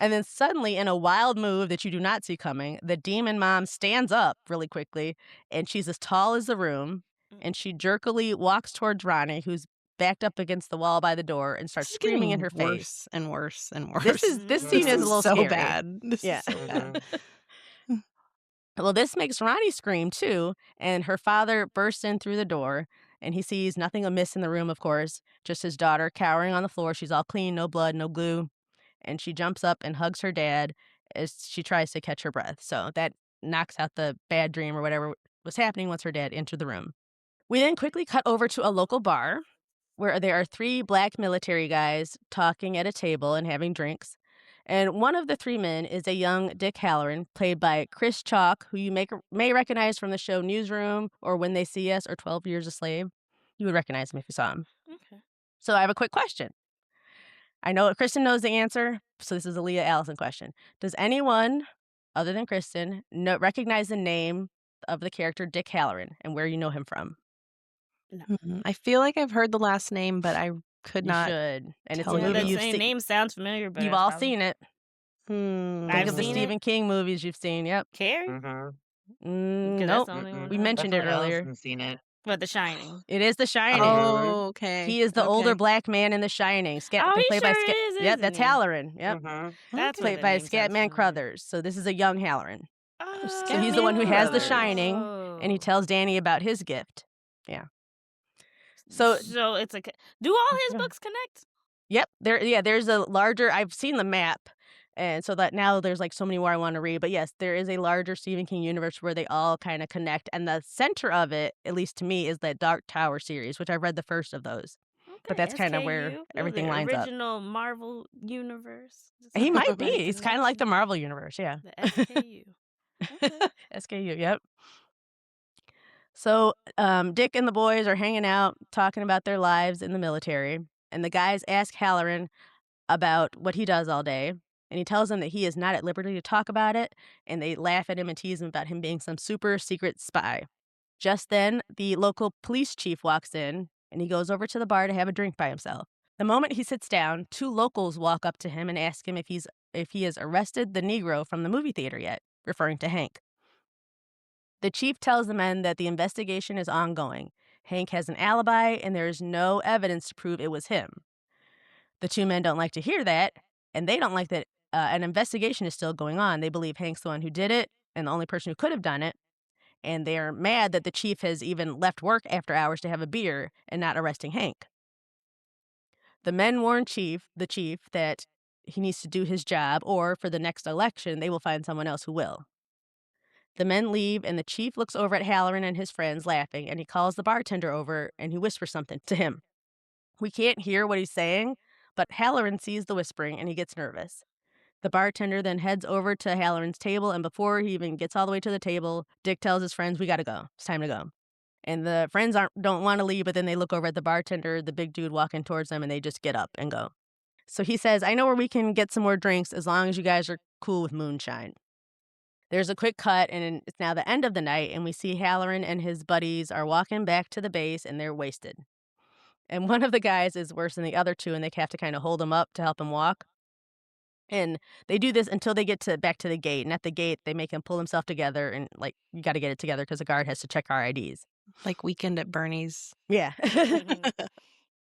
And then suddenly, in a wild move that you do not see coming, the demon mom stands up really quickly, and she's as tall as the room, and she jerkily walks towards Ronnie, who's backed up against the wall by the door, and starts This is screaming in getting her face. worse and worse and worse. This scene This is a is little so scary. bad. This Yeah. is so bad. Well, this makes Ronnie scream too, and her father bursts in through the door, and he sees nothing amiss in the room, of course, just his daughter cowering on the floor. She's all clean, no blood, no glue, and she jumps up and hugs her dad as she tries to catch her breath. So that knocks out the bad dream or whatever was happening once her dad entered the room. We then quickly cut over to a local bar where there are three black military guys talking at a table and having drinks. And one of the three men is a young Dick Halloran, played by Chris Chalk, who you may recognize from the show Newsroom or When They See Us or 12 Years a Slave. You would recognize him if you saw him. Okay. So I have a quick question. I know Kristen knows the answer, so this is a Leah Allison question. Does anyone, other than Kristen, recognize the name of the character Dick Halloran and where you know him from? No. I feel like I've heard the last name, but I could You not. should. And it's tell a you. movie That you've same seen. name sounds familiar, but You've it's all probably- seen it. Think I've of the seen Stephen King movies you've seen. Yep. Carrie? Mhm. That's Nope. the only one We I know. mentioned it Definitely earlier. Allison's seen it. But The Shining. It is The Shining. Oh, okay. He is the older Okay. black man in The Shining. Oh, he played by sure is, Yep, isn't that's he? Halloran. Yep. Mhm. That's Okay. what Played the by name sounds Scatman familiar. Crothers. So this is a young Halloran. Oh, So he's the one who has The Crothers. Shining, and he tells Danny about his gift. Yeah. So it's do all his books connect? Yep. There's a larger I've seen the map. And so that now there's like so many more I want to read. But yes, there is a larger Stephen King universe where they all kind of connect. And the center of it, at least to me, is that Dark Tower series, which I've read the first of those. Okay, But that's kind of where SKU, everything the lines up. original Marvel universe. He might Any be. He's kind of like the connection? Marvel universe. Yeah. The SKU. Okay. SKU. Yep. So Dick and the boys are hanging out, talking about their lives in the military. And the guys ask Halloran about what he does all day. And he tells them that he is not at liberty to talk about it. And they laugh at him and tease him about him being some super secret spy. Just then, the local police chief walks in and he goes over to the bar to have a drink by himself. The moment he sits down, two locals walk up to him and ask him if he has arrested the Negro from the movie theater yet, referring to Hank. The chief tells the men that the investigation is ongoing. Hank has an alibi and there is no evidence to prove it was him. The two men don't like to hear that, and they don't like that an investigation is still going on. They believe Hank's the one who did it and the only person who could have done it. And they're mad that the chief has even left work after hours to have a beer and not arresting Hank. The men warn the chief that he needs to do his job, or for the next election, they will find someone else who will. The men leave, and the chief looks over at Halloran and his friends laughing, and he calls the bartender over, and he whispers something to him. We can't hear what he's saying, but Halloran sees the whispering, and he gets nervous. The bartender then heads over to Halloran's table, and before he even gets all the way to the table, Dick tells his friends, we got to go. It's time to go. And the friends don't want to leave, but then they look over at the bartender, the big dude walking towards them, and they just get up and go. So he says, I know where we can get some more drinks as long as you guys are cool with moonshine. There's a quick cut, and it's now the end of the night, and we see Halloran and his buddies are walking back to the base, and they're wasted. And one of the guys is worse than the other two, and they have to kind of hold him up to help him walk. And they do this until they get back to the gate. And at the gate, they make him pull himself together, and, like, you got to get it together because the guard has to check our IDs. Like Weekend at Bernie's. Yeah.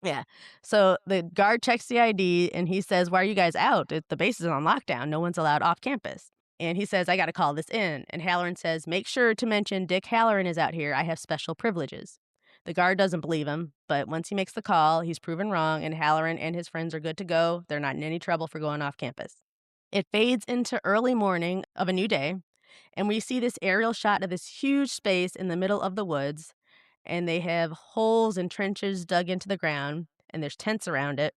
Yeah. So the guard checks the ID, and he says, why are you guys out? The base is on lockdown. No one's allowed off campus. And he says, I got to call this in. And Halloran says, make sure to mention Dick Halloran is out here. I have special privileges. The guard doesn't believe him, but once he makes the call, he's proven wrong, and Halloran and his friends are good to go. They're not in any trouble for going off campus. It fades into early morning of a new day, and we see this aerial shot of this huge space in the middle of the woods, and they have holes and trenches dug into the ground, and there's tents around it.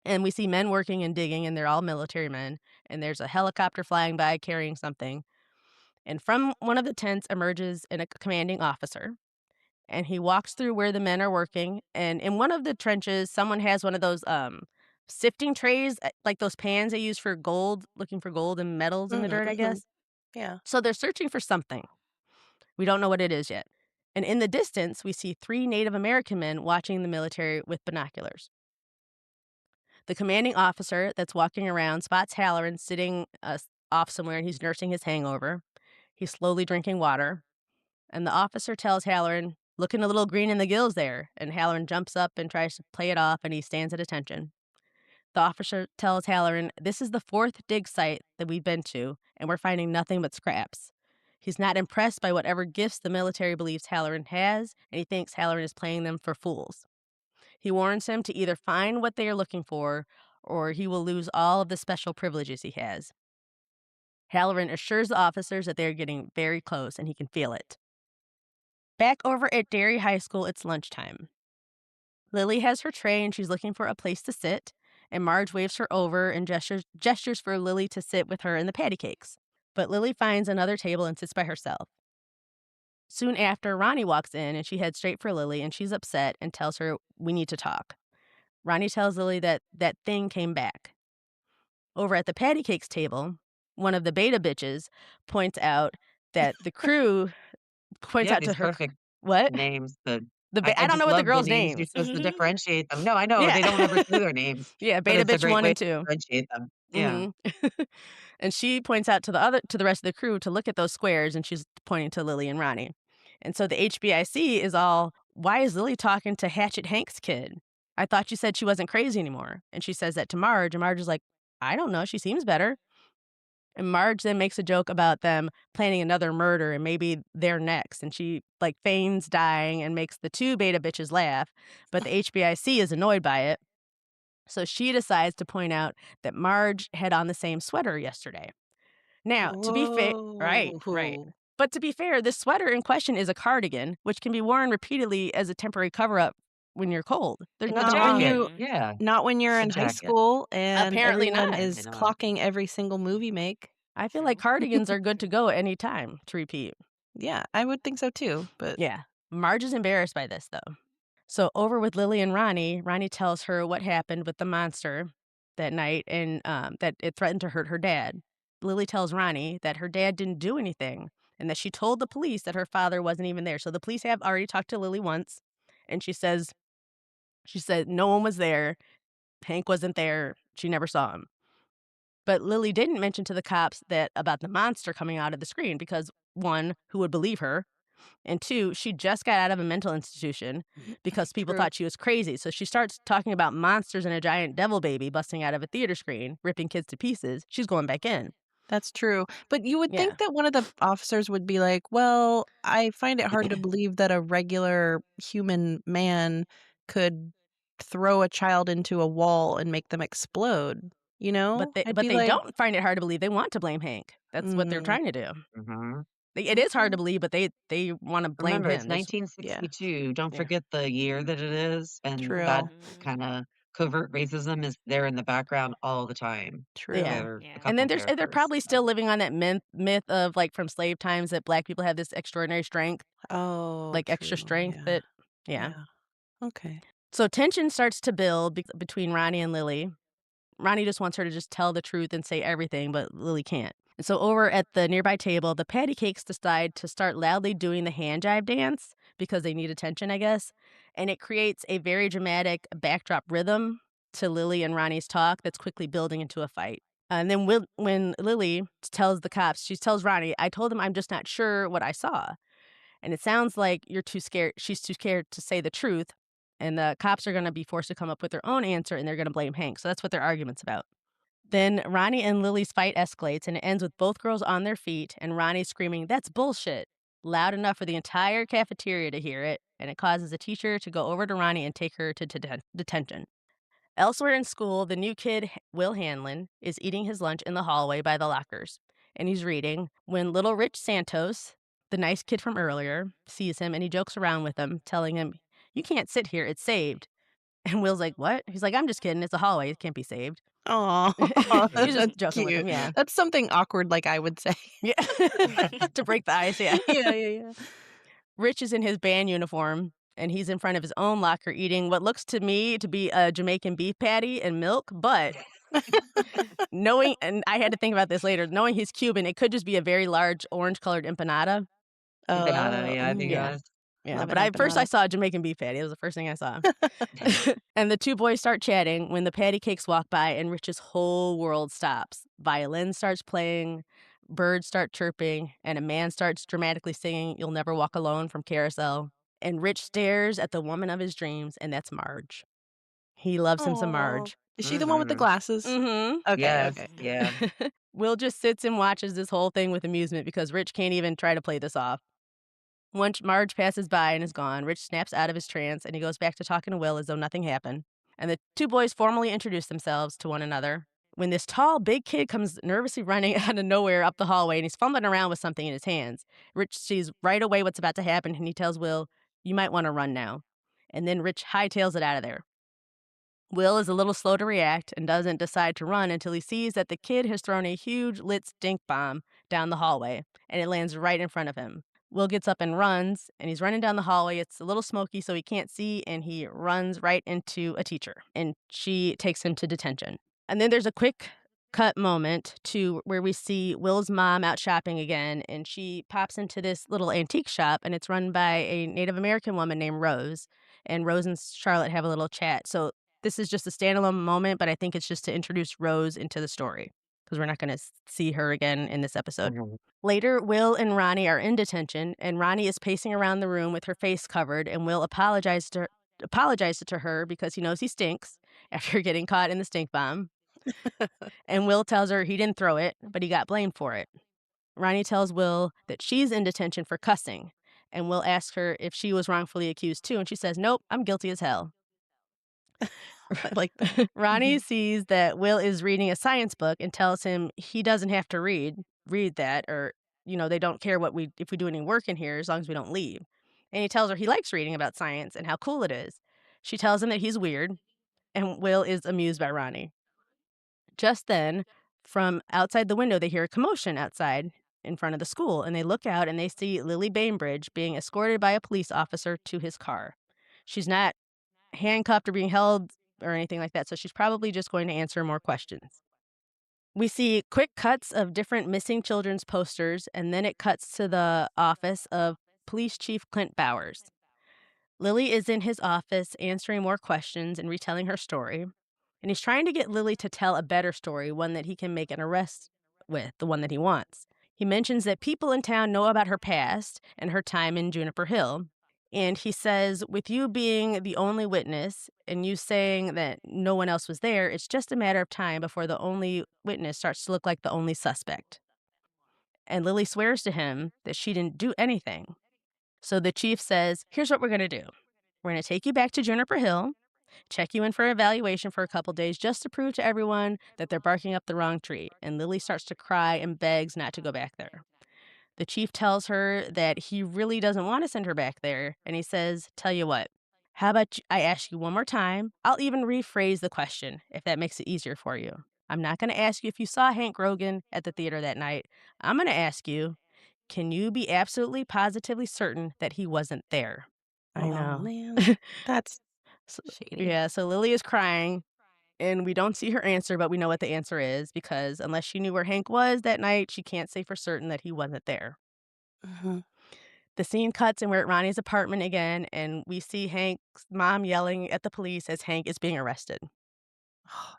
And we see men working and digging, and they're all military men, and there's a helicopter flying by carrying something. And from one of the tents emerges a commanding officer, and he walks through where the men are working. And in one of the trenches, someone has one of those sifting trays, like those pans they use for gold, looking for gold and metals in the dirt, I guess. Yeah. So they're searching for something. We don't know what it is yet. And in the distance, we see 3 Native American men watching the military with binoculars. The commanding officer that's walking around spots Halloran sitting off somewhere, and he's nursing his hangover. He's slowly drinking water. And the officer tells Halloran, looking a little green in the gills there. And Halloran jumps up and tries to play it off, and he stands at attention. The officer tells Halloran, this is the 4th dig site that we've been to, and we're finding nothing but scraps. He's not impressed by whatever gifts the military believes Halloran has, and he thinks Halloran is playing them for fools. He warns him to either find what they are looking for, or he will lose all of the special privileges he has. Halloran assures the officers that they are getting very close, and he can feel it. Back over at Derry High School, it's lunchtime. Lily has her tray, and she's looking for a place to sit, and Marge waves her over and gestures for Lily to sit with her in the patty cakes. But Lily finds another table and sits by herself. Soon after, Ronnie walks in and she heads straight for Lily, and she's upset and tells her, "We need to talk." Ronnie tells Lily that that thing came back. Over at the patty cakes table, one of the beta bitches points out that the crew You points have out to these her perfect what? names, I I don't know just what the love the girls' names you're names. supposed to differentiate them. No, I know, Yeah. they don't ever say their names, Yeah, but beta it's a bitch great 1 way and to 2. differentiate them. Yeah. Mhm. And she points out to the rest of the crew to look at those squares, and she's pointing to Lily and Ronnie. And so the HBIC is all, "Why is Lily talking to Hatchet Hank's kid? I thought you said she wasn't crazy anymore." And she says that to Marge, and Marge is like, "I don't know, she seems better." And Marge then makes a joke about them planning another murder and maybe they're next. And she like feigns dying and makes the two beta bitches laugh. But the HBIC is annoyed by it. So she decides to point out that Marge had on the same sweater yesterday. Now, to be fair, right. Whoa. But to be fair, this sweater in question is a cardigan, which can be worn repeatedly as a temporary cover up when you're cold. There's It's a nothing Not wrong when with it. jacket, you Mhm. yeah, not when you're it's a in high jacket. school and Apparently everyone not. Apparently is not. clocking every single movie make. I feel like True. cardigans are good to go at any time to repeat. Yeah, I would think so too, but Yeah. Marge is embarrassed by this, though. So over with Lily and Ronnie, Ronnie tells her what happened with the monster that night and that it threatened to hurt her dad. Lily tells Ronnie that her dad didn't do anything and that she told the police that her father wasn't even there. So the police have already talked to Lily once, and she said no one was there. Hank wasn't there. She never saw him. But Lily didn't mention to the cops that about the monster coming out of the screen because one, who would believe her? And two, she just got out of a mental institution because people true. thought she was crazy. So she starts talking about monsters and a giant devil baby busting out of a theater screen, ripping kids to pieces. She's going back in. That's true. But you would Yeah. think that one of the officers would be like, "Well, I find it hard to believe that a regular human man could throw a child into a wall and make them explode." You But know? they I'd but be they like, don't find it hard to believe. They want to blame Hank. That's what they're "Mm, trying to do. Mhm. It is hard to okay." believe, but they want to blame Remember, it's him. There's, Yeah, 1962, don't yeah. forget the year that it is, and that true, Mhm. kinda covert racism is there in the background all the time true. Yeah. for a Yeah. And couple then they're characters, probably so still living on that myth of like from slave times that black people have this extraordinary strength, Oh, like extra true. strength Yeah, that yeah. yeah. Okay. So tension starts to build between Ronnie and Lily. Ronnie just wants her to just tell the truth and say everything, but Lily can't. And so over at the nearby table, the patty cakes decide to start loudly doing the hand jive dance because they need attention, I guess. And it creates a very dramatic backdrop rhythm to Lily and Ronnie's talk that's quickly building into a fight. And then when Lily tells the cops, she tells Ronnie, "I told him I'm just not sure what I saw." And it sounds like you're too scared. She's too scared to say the truth. And the cops are going to be forced to come up with their own answer and they're going to blame Hank. So that's what their argument's about. Then Ronnie and Lily's fight escalates and it ends with both girls on their feet and Ronnie screaming, "That's bullshit," loud enough for the entire cafeteria to hear it. And it causes a teacher to go over to Ronnie and take her to detention. Elsewhere in school, the new kid, Will Hanlon, is eating his lunch in the hallway by the lockers, and he's reading when little Rich Santos, the nice kid from earlier, sees him and he jokes around with him, telling him, "You can't sit here, it's saved." And Will's like, "What?" He's like, "I'm just kidding, it's a hallway, it can't be saved." Oh, He's just that's joking with him, cute. yeah. That's something awkward like I would say. Yeah. To break the ice, yeah. Yeah, yeah, yeah. Rich is in his band uniform, and he's in front of his own locker eating what looks to me to be a Jamaican beef patty and milk, but knowing and I had to think about this later, knowing he's Cuban, it could just be a very large orange-colored empanada. empanada, Oh, yeah, I think it Yeah. was. Yeah, love but an I first I empanada. saw a Jamaican beef patty, it was the first thing I saw. And the two boys start chatting when the patty cakes walk by and Rich's whole world stops. Violin starts playing, birds start chirping, and a man starts dramatically singing "You'll Never Walk Alone" from Carousel. And Rich stares at the woman of his dreams, and that's Marge. He loves him some Oh, Marge. is she the one with the Mhm. glasses? Mhm. Okay, Yes, okay. yeah. Will just sits and watches this whole thing with amusement because Rich can't even try to play this off. Once Marge passes by and is gone, Rich snaps out of his trance and he goes back to talking to Will as though nothing happened. And the two boys formally introduce themselves to one another when this tall, big kid comes nervously running out of nowhere up the hallway and he's fumbling around with something in his hands. Rich sees right away what's about to happen and he tells Will, "You might want to run now." And then Rich hightails it out of there. Will is a little slow to react and doesn't decide to run until he sees that the kid has thrown a huge lit stink bomb down the hallway, and it lands right in front of him. Will gets up and runs, and he's running down the hallway. It's a little smoky, so he can't see, and he runs right into a teacher, and she takes him to detention. And then there's a quick cut moment to where we see Will's mom out shopping again, and she pops into this little antique shop, and it's run by a Native American woman named Rose. And Rose and Charlotte have a little chat. So this is just a standalone moment, but I think it's just to introduce Rose into the story because we're not going to see her again in this episode. Mhm. Later, Will and Ronnie are in detention, and Ronnie is pacing around the room with her face covered, and Will apologizes to her because he knows he stinks after getting caught in the stink bomb. And Will tells her he didn't throw it, but he got blamed for it. Ronnie tells Will that she's in detention for cussing, and Will asks her if she was wrongfully accused too, and she says, "Nope, I'm guilty as hell." I like that. Ronnie Mhm. sees that Will is reading a science book and tells him he doesn't have to read that, or they don't care if we do any work in here as long as we don't leave. And he tells her he likes reading about science and how cool it is. She tells him that he's weird, and Will is amused by Ronnie. Just then, from outside the window, they hear a commotion outside in front of the school, and they look out and they see Lily Bainbridge being escorted by a police officer to his car. She's not handcuffed or being held or anything like that, so she's probably just going to answer more questions. We see quick cuts of different missing children's posters, and then it cuts to the office of Police Chief Clint Bowers. Lily is in his office answering more questions and retelling her story, and he's trying to get Lily to tell a better story, one that he can make an arrest with, the one that he wants. He mentions that people in town know about her past and her time in Juniper Hill. And he says, with you being the only witness and you saying that no one else was there, it's just a matter of time before the only witness starts to look like the only suspect. And Lily swears to him that she didn't do anything. So the chief says, here's what we're going to do. We're going to take you back to Juniper Hill, check you in for evaluation for a couple days just to prove to everyone that they're barking up the wrong tree. And Lily starts to cry and begs not to go back there. The chief tells her that he really doesn't want to send her back there, and he says, tell you what, how about I ask you one more time? I'll even rephrase the question if that makes it easier for you. I'm not going to ask you if you saw Hank Grogan at the theater that night. I'm going to ask you, can you be absolutely positively certain that he wasn't there? I Oh, know. man. That's So, shady. yeah, so Lily is crying, and we don't see her answer, but we know what the answer is because unless she knew where Hank was that night, she can't say for certain that he wasn't there. Mhm. The scene cuts and we're at Ronnie's apartment again, and we see Hank's mom yelling at the police as Hank is being arrested.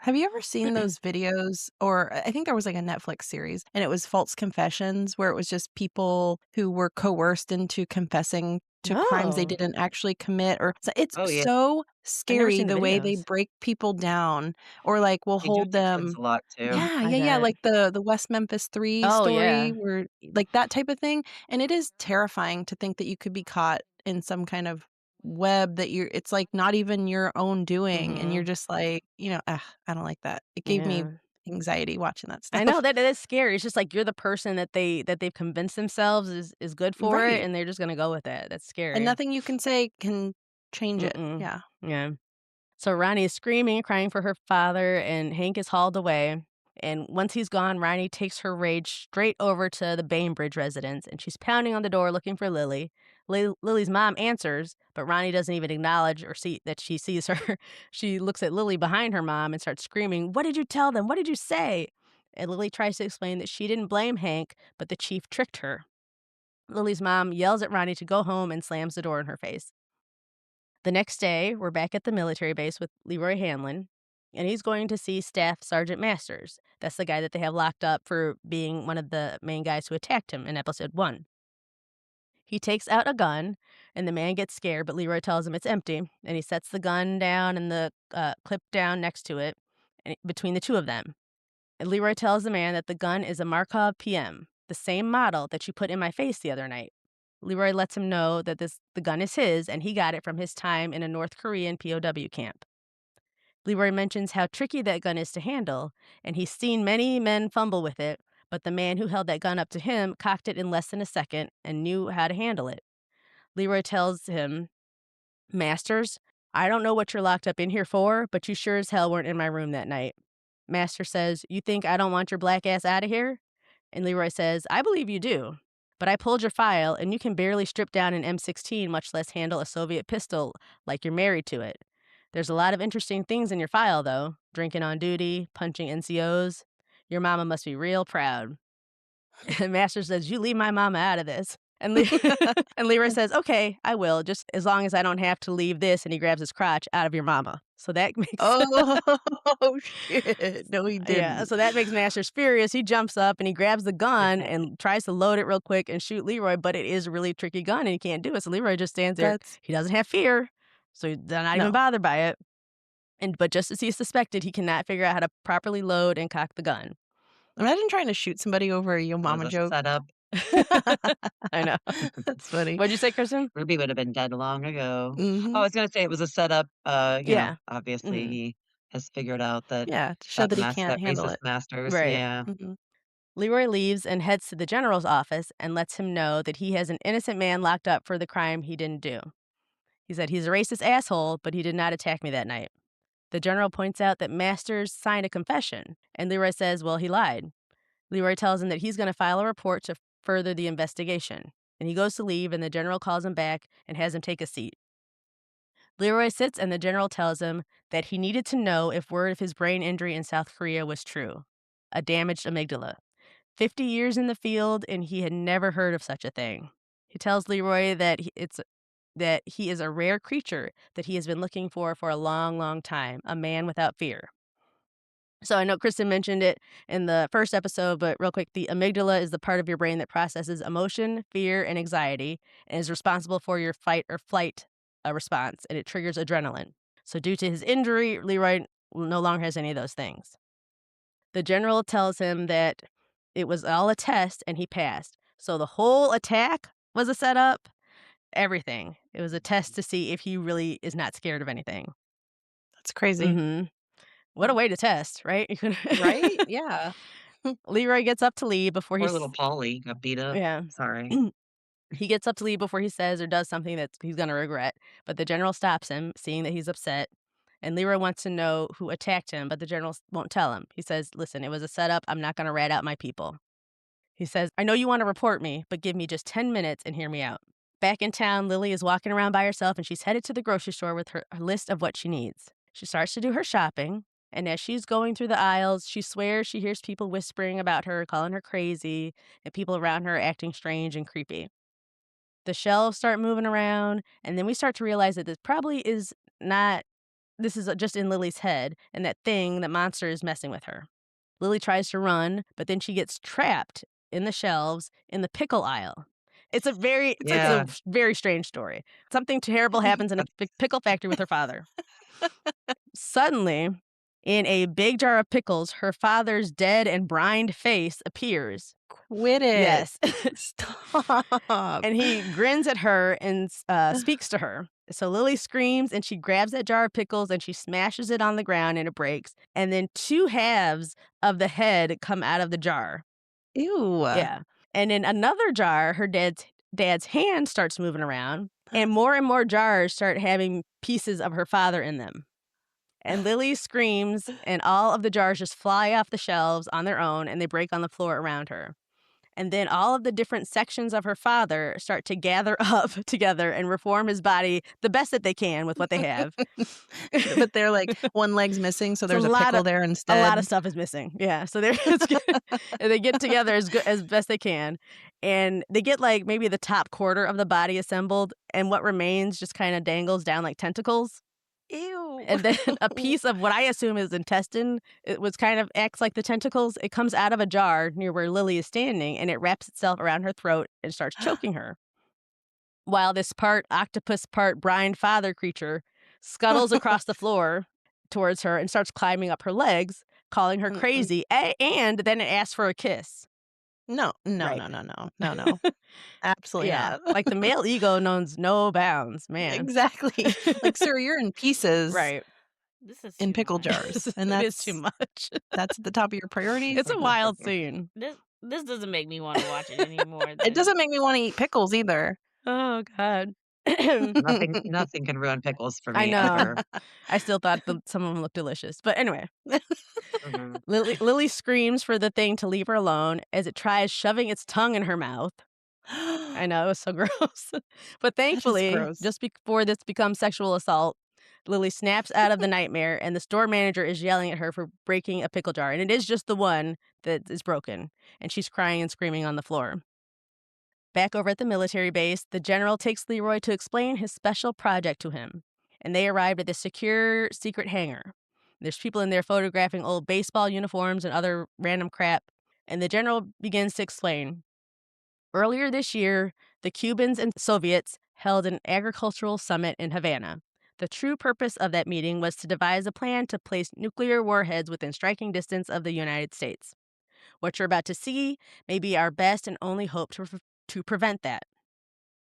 Have you ever seen those videos, or I think there was like a Netflix series, and it was false confessions where it was just people who were coerced into confessing to crimes they Oh, didn't actually commit, or it's Oh, yeah. so I've never scary seen the the way they videos. break people down or like will They do hold to kids them. a lot too. Yeah, I yeah, yeah, bet. like the West Memphis 3 Oh, story yeah. where like that type of thing, and it is terrifying to think that you could be caught in some kind of web that it's, like, not even your own doing, and you're Mhm. just like, "Ugh, I don't like that." It gave me Yeah. anxiety watching that I know stuff. that it is scary. It's just like you're the person that they've convinced themselves is good for it, Right, and they're just gonna go with that. That's and scary. nothing you can say can change it. Mm-mm. Yeah. Yeah. So Ronnie is screaming and crying for her father, and Hank is hauled away. And once he's gone, Ronnie takes her rage straight over to the Bainbridge residence, and she's pounding on the door looking for Lily. Lily's mom answers, but Ronnie doesn't even acknowledge or see that she sees her. She looks at Lily behind her mom and starts screaming, "What did you tell them? What did you say?" And Lily tries to explain that she didn't blame Hank, but the chief tricked her. Lily's mom yells at Ronnie to go home and slams the door in her face. The next day, we're back at the military base with Leroy Hanlon, and he's going to see Staff Sergeant Masters. That's the guy that they have locked up for being one of the main guys who attacked him in episode 1. He takes out a gun, and the man gets scared, but Leroy tells him it's empty, and he sets the gun down and the clip down next to it between the two of them. And Leroy tells the man that the gun is a Markov PM, the same model that you put in my face the other night. Leroy lets him know that the gun is his and he got it from his time in a North Korean POW camp. Leroy mentions how tricky that gun is to handle, and he's seen many men fumble with it, but the man who held that gun up to him cocked it in less than a second and knew how to handle it. Leroy tells him, Masters, I don't know what you're locked up in here for, but you sure as hell weren't in my room that night. Master says, you think I don't want your black ass out of here? And Leroy says, I believe you do. But I pulled your file, and you can barely strip down an M16, much less handle a Soviet pistol like you're married to it. There's a lot of interesting things in your file, though. Drinking on duty, punching NCOs. Your mama must be real proud. And Master says, you leave my mama out of this. And, and Leroy says, okay, I will, just as long as I don't have to leave this, and he grabs his crotch, out of your mama. So that makes Oh, shit. No, he yeah, didn't. so that makes Masters furious. He jumps up and he grabs the gun and tries to load it real quick and shoot Leroy, but it is a really tricky gun and he can't do it. So Leroy just stands there. That's He doesn't have fear, so he's not even no. bothered by it. But just as he's suspected, he cannot figure out how to properly load and cock the gun. Imagine trying to shoot somebody over a yo It mama was a joke. setup. I know. That's funny. What'd you say, Kristen? Ruby would have been dead long ago. Oh, I Mhm. was gonna say it was a setup. Yeah. Obviously Mhm. he has figured out that Yeah, to show that he that can't handle racist it. masters. Right. Yeah. Mhm. Leroy leaves and heads to the general's office and lets him know that he has an innocent man locked up for the crime he didn't do. He said, he's a racist asshole, but he did not attack me that night. The general points out that Masters signed a confession, and Leroy says, well, he lied. Leroy tells him that he's going to file a report to further the investigation. And he goes to leave, and the general calls him back and has him take a seat. Leroy sits, and the general tells him that he needed to know if word of his brain injury in South Korea was true. A damaged amygdala. 50 years in the field, and he had never heard of such a thing. He tells Leroy that that he is a rare creature that he has been looking for a long, long time, a man without fear. So I know Kristen mentioned it in the first episode, but real quick, the amygdala is the part of your brain that processes emotion, fear, and anxiety, and is responsible for your fight or flight response, and it triggers adrenaline. So due to his injury, Leroy no longer has any of those things. The general tells him that it was all a test, and he passed. So the whole attack was a setup. Everything. It was a test to see if he really is not scared of anything. That's crazy. What a way to test, right? Right? Yeah. Leroy gets up to leave before Poor little Polly got beat up. yeah. Sorry. He gets up to leave before he says or does something that he's going to regret. But the general stops him, seeing that he's upset. And Leroy wants to know who attacked him, but the general won't tell him. He says, listen, it was a setup. I'm not going to rat out my people. He says, I know you want to report me, but give me just 10 minutes and hear me out. Back in town, Lily is walking around by herself, and she's headed to the grocery store with her list of what she needs. She starts to do her shopping, and as she's going through the aisles, she swears she hears people whispering about her, calling her crazy, and people around her acting strange and creepy. The shelves start moving around, and then we start to realize that this probably is not, this is just in Lily's head, and that monster is messing with her. Lily tries to run, but then she gets trapped in the shelves in the pickle aisle. It's a very strange story. Something terrible happens in a pickle factory with her father. Suddenly, in a big jar of pickles, her father's dead and brined face appears. Quit it. Yes. Stop. And he grins at her and speaks to her. So Lily screams, and she grabs that jar of pickles and she smashes it on the ground, and it breaks. And then 2 halves of the head come out of the jar. Ew. Yeah. And in another jar, her dad's hand starts moving around, and more jars start having pieces of her father in them. And Lily screams, and all of the jars just fly off the shelves on their own, and they break on the floor around her. And then all of the different sections of her father start to gather up together and reform his body the best that they can with what they have. But they're like, one leg's missing, so there's a lot pickle of- there instead. A lot of stuff is missing. Yeah. So they get together as best they can. And they get like maybe the top quarter of the body assembled, and what remains just kind of dangles down like tentacles. Ew. And then a piece of what I assume is intestine, it was kind of acts like the tentacles. It comes out of a jar near where Lily is standing, and it wraps itself around her throat and starts choking her. While this part octopus, part brine father creature scuttles across the floor towards her and starts climbing up her legs, calling her crazy, and then it asks for a kiss. No. Right. No. Absolutely Yeah, not. like the male ego knows no bounds, man. Exactly. Like, sir, you're in pieces Right. This is in too pickle much. jars. And It that's is too much. That's at the top of your priorities. It's a wild scene. This doesn't make me want to watch it anymore. It doesn't make me want to eat pickles either. Oh, God. Nothing can ruin pickles for I me know. ever. I still thought some of them looked delicious. But anyway, Mhm. Lily screams for the thing to leave her alone as it tries shoving its tongue in her mouth. I know, it was so gross. But That is thankfully, gross. just before this becomes sexual assault, Lily snaps out of the nightmare, and the store manager is yelling at her for breaking a pickle jar. And it is just the one that is broken, and she's crying and screaming on the floor. Back over at the military base, the general takes Leroy to explain his special project to him, and they arrive at the secure secret hangar. There's people in there photographing old baseball uniforms and other random crap, and the general begins to explain. Earlier this year, the Cubans and Soviets held an agricultural summit in Havana. The true purpose of that meeting was to devise a plan to place nuclear warheads within striking distance of the United States. What you're about to see may be our best and only hope to prevent that.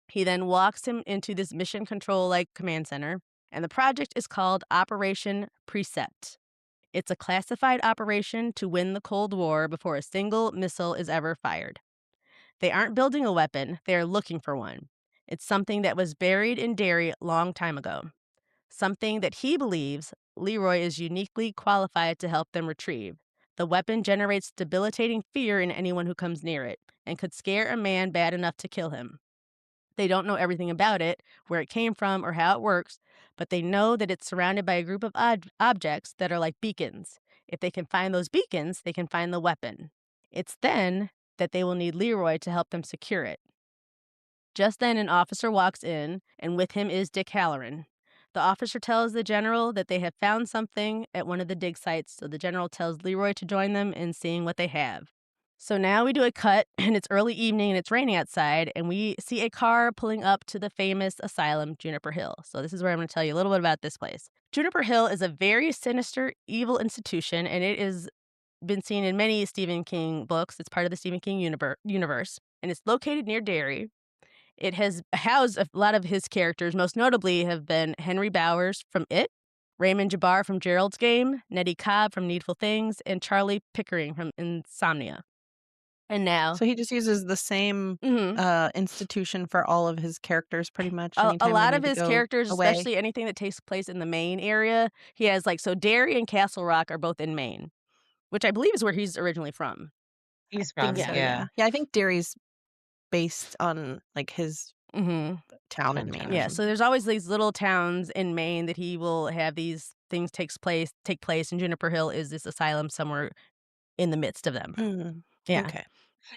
He then walks him into this mission control like command center, and the project is called Operation Precept. It's a classified operation to win the Cold War before a single missile is ever fired. They aren't building a weapon, they are looking for one. It's something that was buried in Derry a long time ago. Something that he believes Leroy is uniquely qualified to help them retrieve. The weapon generates debilitating fear in anyone who comes near it and could scare a man bad enough to kill him. They don't know everything about it, where it came from, or how it works, but they know that it's surrounded by a group of objects that are like beacons. If they can find those beacons, they can find the weapon. It's then that they will need Leroy to help them secure it. Just then, an officer walks in, and with him is Dick Halloran. The officer tells the general that they have found something at one of the dig sites, so the general tells Leroy to join them in seeing what they have. So now we do a cut, and it's early evening, and it's raining outside, and we see a car pulling up to the famous asylum, Juniper Hill. So this is where I'm going to tell you a little bit about this place. Juniper Hill is a very sinister, evil institution, and it is been seen in many Stephen King books. It's part of the Stephen King universe, and it's located near Derry. It has housed a lot of his characters, most notably have been Henry Bowers from It, Raymond Jabbar from Gerald's Game, Nettie Cobb from Needful Things, and Charlie Pickering from Insomnia. And now, So he just uses the same mhm, institution for all of his characters pretty much a anytime they lot of need to his go characters, away? especially anything that takes place in the Maine area, he has so Derry and Castle Rock are both in Maine, which I believe is where he's originally from. He's Think from it, so, Yeah. yeah, yeah. Yeah, I think Derry's based on, like, his hmm town in Maine or hometown. Yeah, so something. there's always these little towns in Maine that he will have these things take place, and Juniper Hill is this asylum somewhere in the midst of them. Mm, Yeah. okay.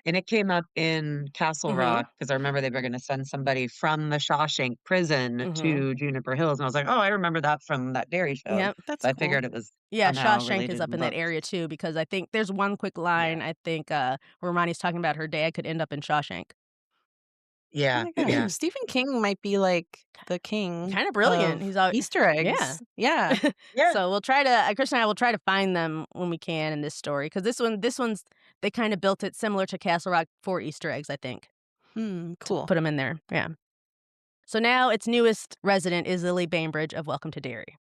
And it came up in Castle Mhm. Rock because I remember they were gonna send somebody from the Shawshank prison Mhm. to Juniper Hills, and I was like, "Oh, I remember that from that Derry show." Yep. That's So I cool. figured it was Yeah, somehow Shawshank is related up in the in that books. area too because I think there's one quick Yeah. line I think where Ronnie's talking about her dad could end up in Shawshank. Oh Yeah, my gosh, yeah. Stephen King might be, like, the king Kind of brilliant. of He's all Easter yeah. eggs. Yeah. Yeah. So we'll try to Chris and I will try to find them when we can in this story because this one's they kind of built it similar to Castle Rock for Easter eggs, I think, to Cool. put them in there. Yeah. So now its newest resident is Lily Bainbridge of Welcome to Derry.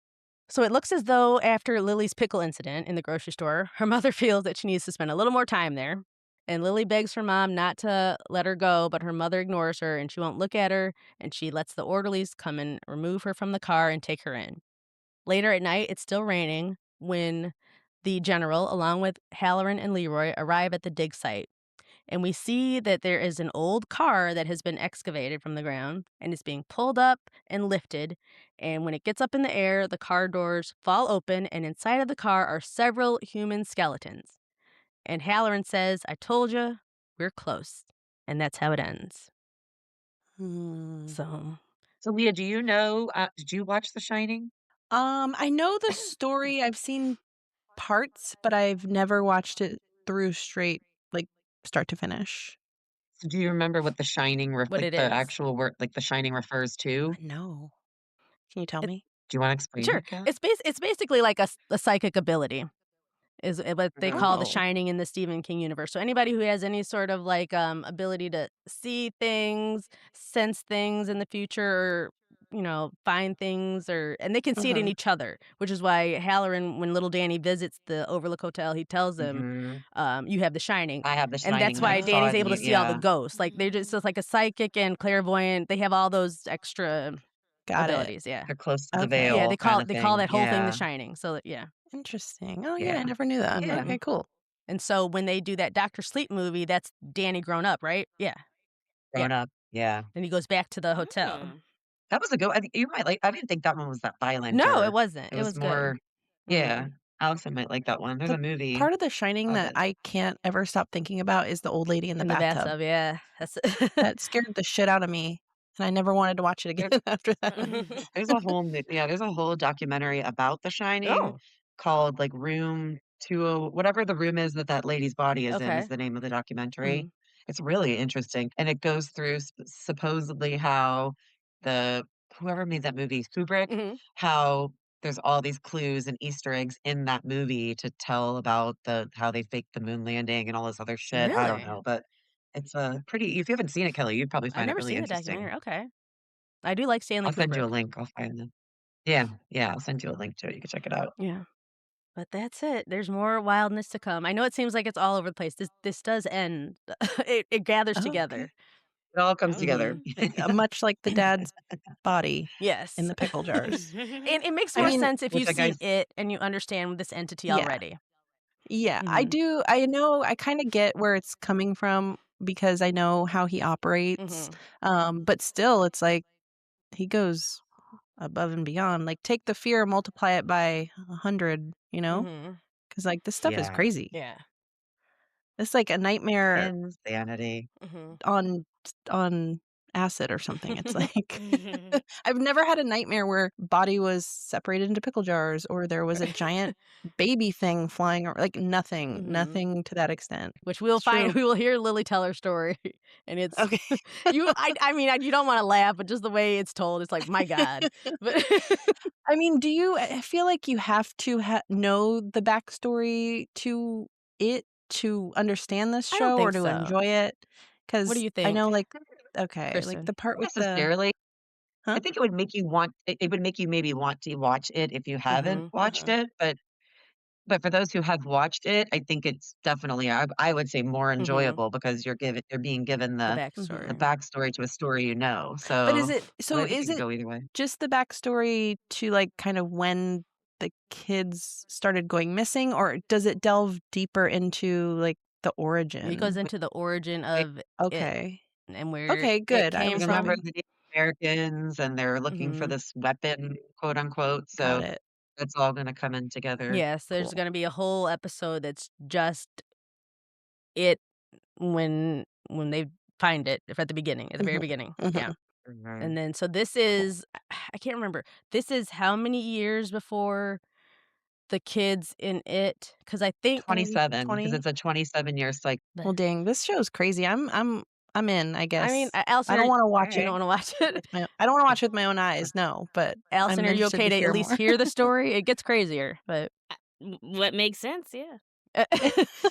So it looks as though after Lily's pickle incident in the grocery store, her mother feels that she needs to spend a little more time there. And Lily begs her mom not to let her go, but her mother ignores her and she won't look at her, and she lets the orderlies come and remove her from the car and take her in. Later at night, it's still raining when the general, along with Halloran and Leroy, arrive at the dig site. And we see that there is an old car that has been excavated from the ground and is being pulled up and lifted. And when it gets up in the air, the car doors fall open, and inside of the car are several human skeletons. And Halloran says, I told you, we're close. And that's how it ends. Hmm. So, So, Leah, do you know, did you watch The Shining? I know the story, I've seen parts, but I've never watched it through straight, like, start to finish. So do you remember what The Shining what like, it the is. actual word like, The Shining refers to? No. Can you tell It, me? Do you wanna explain sure. it, Kat? It's basically like a psychic ability. Is what they Mhm. call the Oh. shining in the Stephen King universe. So anybody who has any sort of ability to see things, sense things in the future, or find things and they can see it in Mhm. each other, which is why Halloran, when little Danny visits the Overlook Hotel, he tells him, Mhm. you have The Shining. I have The And that's Shining, I why saw Danny's it and able to you see all the yeah. ghosts. Like they're just like a psychic and clairvoyant. They have all those extra Got it. abilities. Yeah. They're close to the Okay. Yeah, veil kinda they call thing, that whole thing The yeah, Shining. So yeah. Interesting. Oh, yeah, I yeah, never knew that. yeah, Okay, Mhm. cool. And so when they do that Doctor Sleep movie, that's Danny grown up, right? Yeah. Yeah. growing up, yeah. And he goes back to the hotel. Mm. That was a good I think you might like I didn't think that one was that violent No, it or wasn't. it It was was good. more yeah, Mhm. Allison might like that one. There's The a movie part of The Shining of that it. I can't ever stop thinking about is the old lady in the In the bathtub. bathtub, yeah. That's That scared the shit out of me, and I never wanted to watch it There again after that. there's a whole mo yeah, there's a whole documentary about The Shining Oh, called, like, Room 20 whatever the room is that that lady's body is in is okay. the name of the documentary. Mhm. It's really interesting, and it goes through supposedly how the whoever made that movie, Kubrick, Mhm. how there's all these clues and Easter eggs in that movie to tell about how they faked the moon landing and all this other shit. I don't Really? know, but it's a pretty if you haven't seen it, Kelly, you'd probably I've find it never really seen the interesting. documentary. Okay. I do like Stanley I'll send you a Kubrick. link, I'll find the yeah, yeah, I'll send you a link to it, you can check it out. Yeah. But that's it. There's more wildness to come. I know it seems like it's all over the place. This does end. It gathers Oh, okay. together. It all comes together. Mhm. Much like the dad's body in Yes. the pickle jars. And it makes I more mean, sense if Which you've I seen guess it and you understand this entity yeah. already. Yeah, I Mhm. do. I know I kinda get where it's coming from because I know how he operates, Mhm. but still, it's like he goes above and beyond. Like, take the fear, multiply it by 100, you know? Mhm. Because like, this stuff is yeah, crazy. Yeah. It's like a nightmare insanity. Mhm. on acid or something. It's like I've never had a nightmare where body was separated into pickle jars or there was a giant baby thing flying or like nothing, Mhm. nothing to that extent. Which we'll It's find true. we will hear Lily tell her story, and it's Okay. I mean, you don't wanna laugh, but just the way it's told, it's like, "My God." But I mean, do you I feel like you have to know the backstory to it to understand this I don't show or think to so. enjoy it? What do Because you I know, think, like okay, like Kristen? the part Not with the necessarily. I huh? think it would make you want it would make you maybe want to watch it if you haven't Mhm, watched mhm, it, but for those who have watched it, I think it's definitely I would say more mhm. enjoyable because you're being given The Mhm. the backstory. backstory to a story you know, But but I think is it could it go either way. just the backstory to, like, kind of when the kids started going missing, or does it delve deeper into, like, the It goes origin? into the origin They of it Okay. and where Okay, it good. I came was remember from. hoping the Native Americans, and they're looking for Mhm. this weapon, quote, unquote, got so it. that's all gonna come in together. Yes, there's Cool. gonna be a whole episode that's just it when they find it, if at the beginning, at the very Mhm. beginning. Yeah. Mhm. And then so this Cool. is I can't remember. This is how many years before the kids in it? Because I think 27, because 2020? it's a 27-year cycle. Well, dang, this show's crazy. I'm in, I I mean, guess. I Allison, don't wanna watch you it don't wanna watch it? with my I don't wanna watch it with my own eyes, no, but Allison, I'm are you interested okay to to at hear least more. hear the story? It gets crazier, but What makes sense, yeah.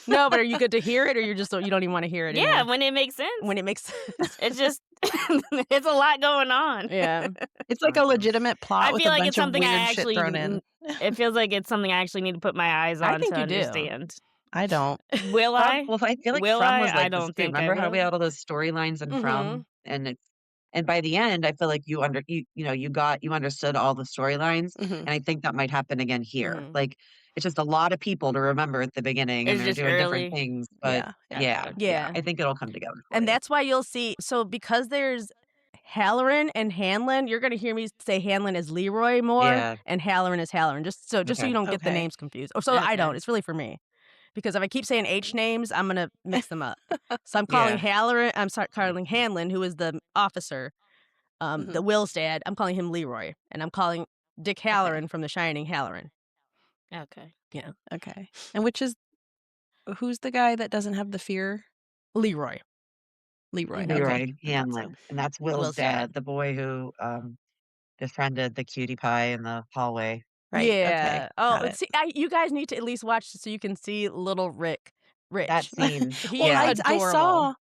no, but are you good to hear it or you don't even wanna hear it Yeah, anymore? when it makes sense. When it makes sense. It's just it's a lot going on. Yeah. It's like a Mhm. legitimate plot I with feel a like bunch it's of something weird I shit actually thrown in. it feels like it's something I actually need to put my eyes I on think to you do. understand. I don't. Will From I? well, I feel like Will From I? was I like this don't too. think I Remember how we will. had all those storylines in Mhm. From? And by the end, I feel like you know, you understood all the storylines, Mhm. and I think that might happen again here. Mhm. Like, it's just a lot of people to remember at the beginning, and It's they're just doing different early. things, but Yeah, yeah. yeah, yeah, Yeah. I think it'll come together for And you. that's why you'll see so because there's Halloran and Hanlon, you're gonna hear me say Hanlon as Leroy more Yeah, and Halloran as Halloran, just so you okay. don't get the Okay. names confused. Or so I don't, Okay. it's really for me. Because if I keep saying H names, I'm gonna mix them up. So Yeah, I'm sorry, calling Hanlon, who is the officer, the Mhm. Will's dad, I'm calling him Leroy, and I'm calling Dick Okay. Halloran from The Shining Halloran. Okay. Yeah. Okay. And who's the guy that doesn't have the fear? Leroy, Leroy. mhm, Okay. Leroy I thought so. Hanlon, and that's Will's Will's dad. dad, the boy who, befriended the cutie pie in the hallway. Right. Okay. Yeah. Oh, Got it. see, you guys need to at least watch this so you can see little That Rich. scene, He Well, is yeah. I adorable. saw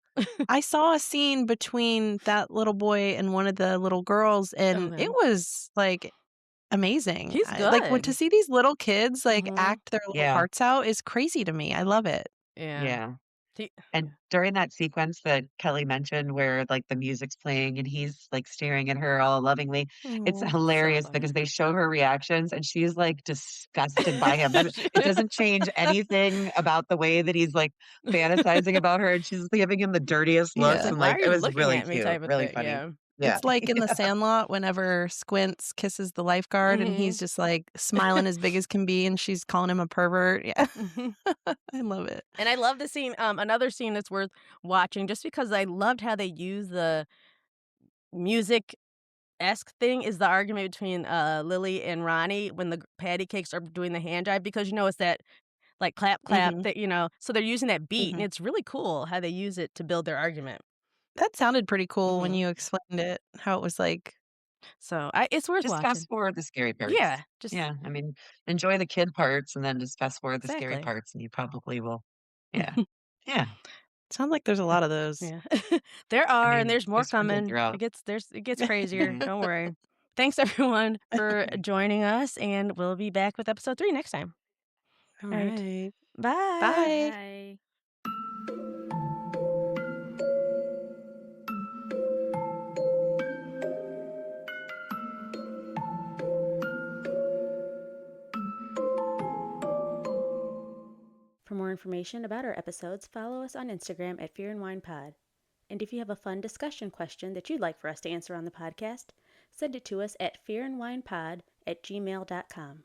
I saw a scene between that little boy and one of the little girls, and Okay. it was, like, amazing. He's Like, when to good. see these little kids, like, Mhm. act their little Yeah, hearts out is crazy to me. I love it. Yeah. yeah. He And during that sequence that Kelly mentioned where, like, the music's playing and he's, like, staring at her all lovingly, it's Oh. so hilarious because funny. they show her reactions and she's, like, disgusted by him. That it doesn't change anything about the way that he's, like, fantasizing about her, and she's giving him the dirtiest It's looks, Yeah. like, and, "Why like, are it you was looking really at me?" cute, type of really thing, funny. yeah. Yeah. It's like in The Sandlot whenever Squints kisses the lifeguard and he's Mhm. just, like, smiling as big as can be, and she's calling him a pervert. Yeah. Mhm. I love it. And I love the scene, another scene that's worth watching just because I loved how they use the music-esque thing is the argument between, Lily and Ronnie when the patty cakes are doing the hand jive because, it's that, like, clap, clap Mhm. that, so they're using that beat, and Mhm. it's really cool how they use it to build their argument. That sounded pretty cool when Mhm. you explained it, how it was like So, it's worth Just fast watching. forward the scary parts. Yeah, just Yeah, I mean, enjoy the kid parts and then just fast forward the scary exactly. parts, and you probably will. Yeah. Yeah. sounds like there's a lot of those. Yeah. There I are, and mean, there's more they're sprinkled coming. throughout. It gets crazier, Mhm. don't worry. Thanks everyone for Okay. joining us, and we'll be back with episode 3 next time. All right. Alright. Bye. Bye. Bye. For more information about our episodes, follow us on Instagram at Fear and Wine Pod. And if you have a fun discussion question that you'd like for us to answer on the podcast, send it to us at fearandwinepod@gmail.com.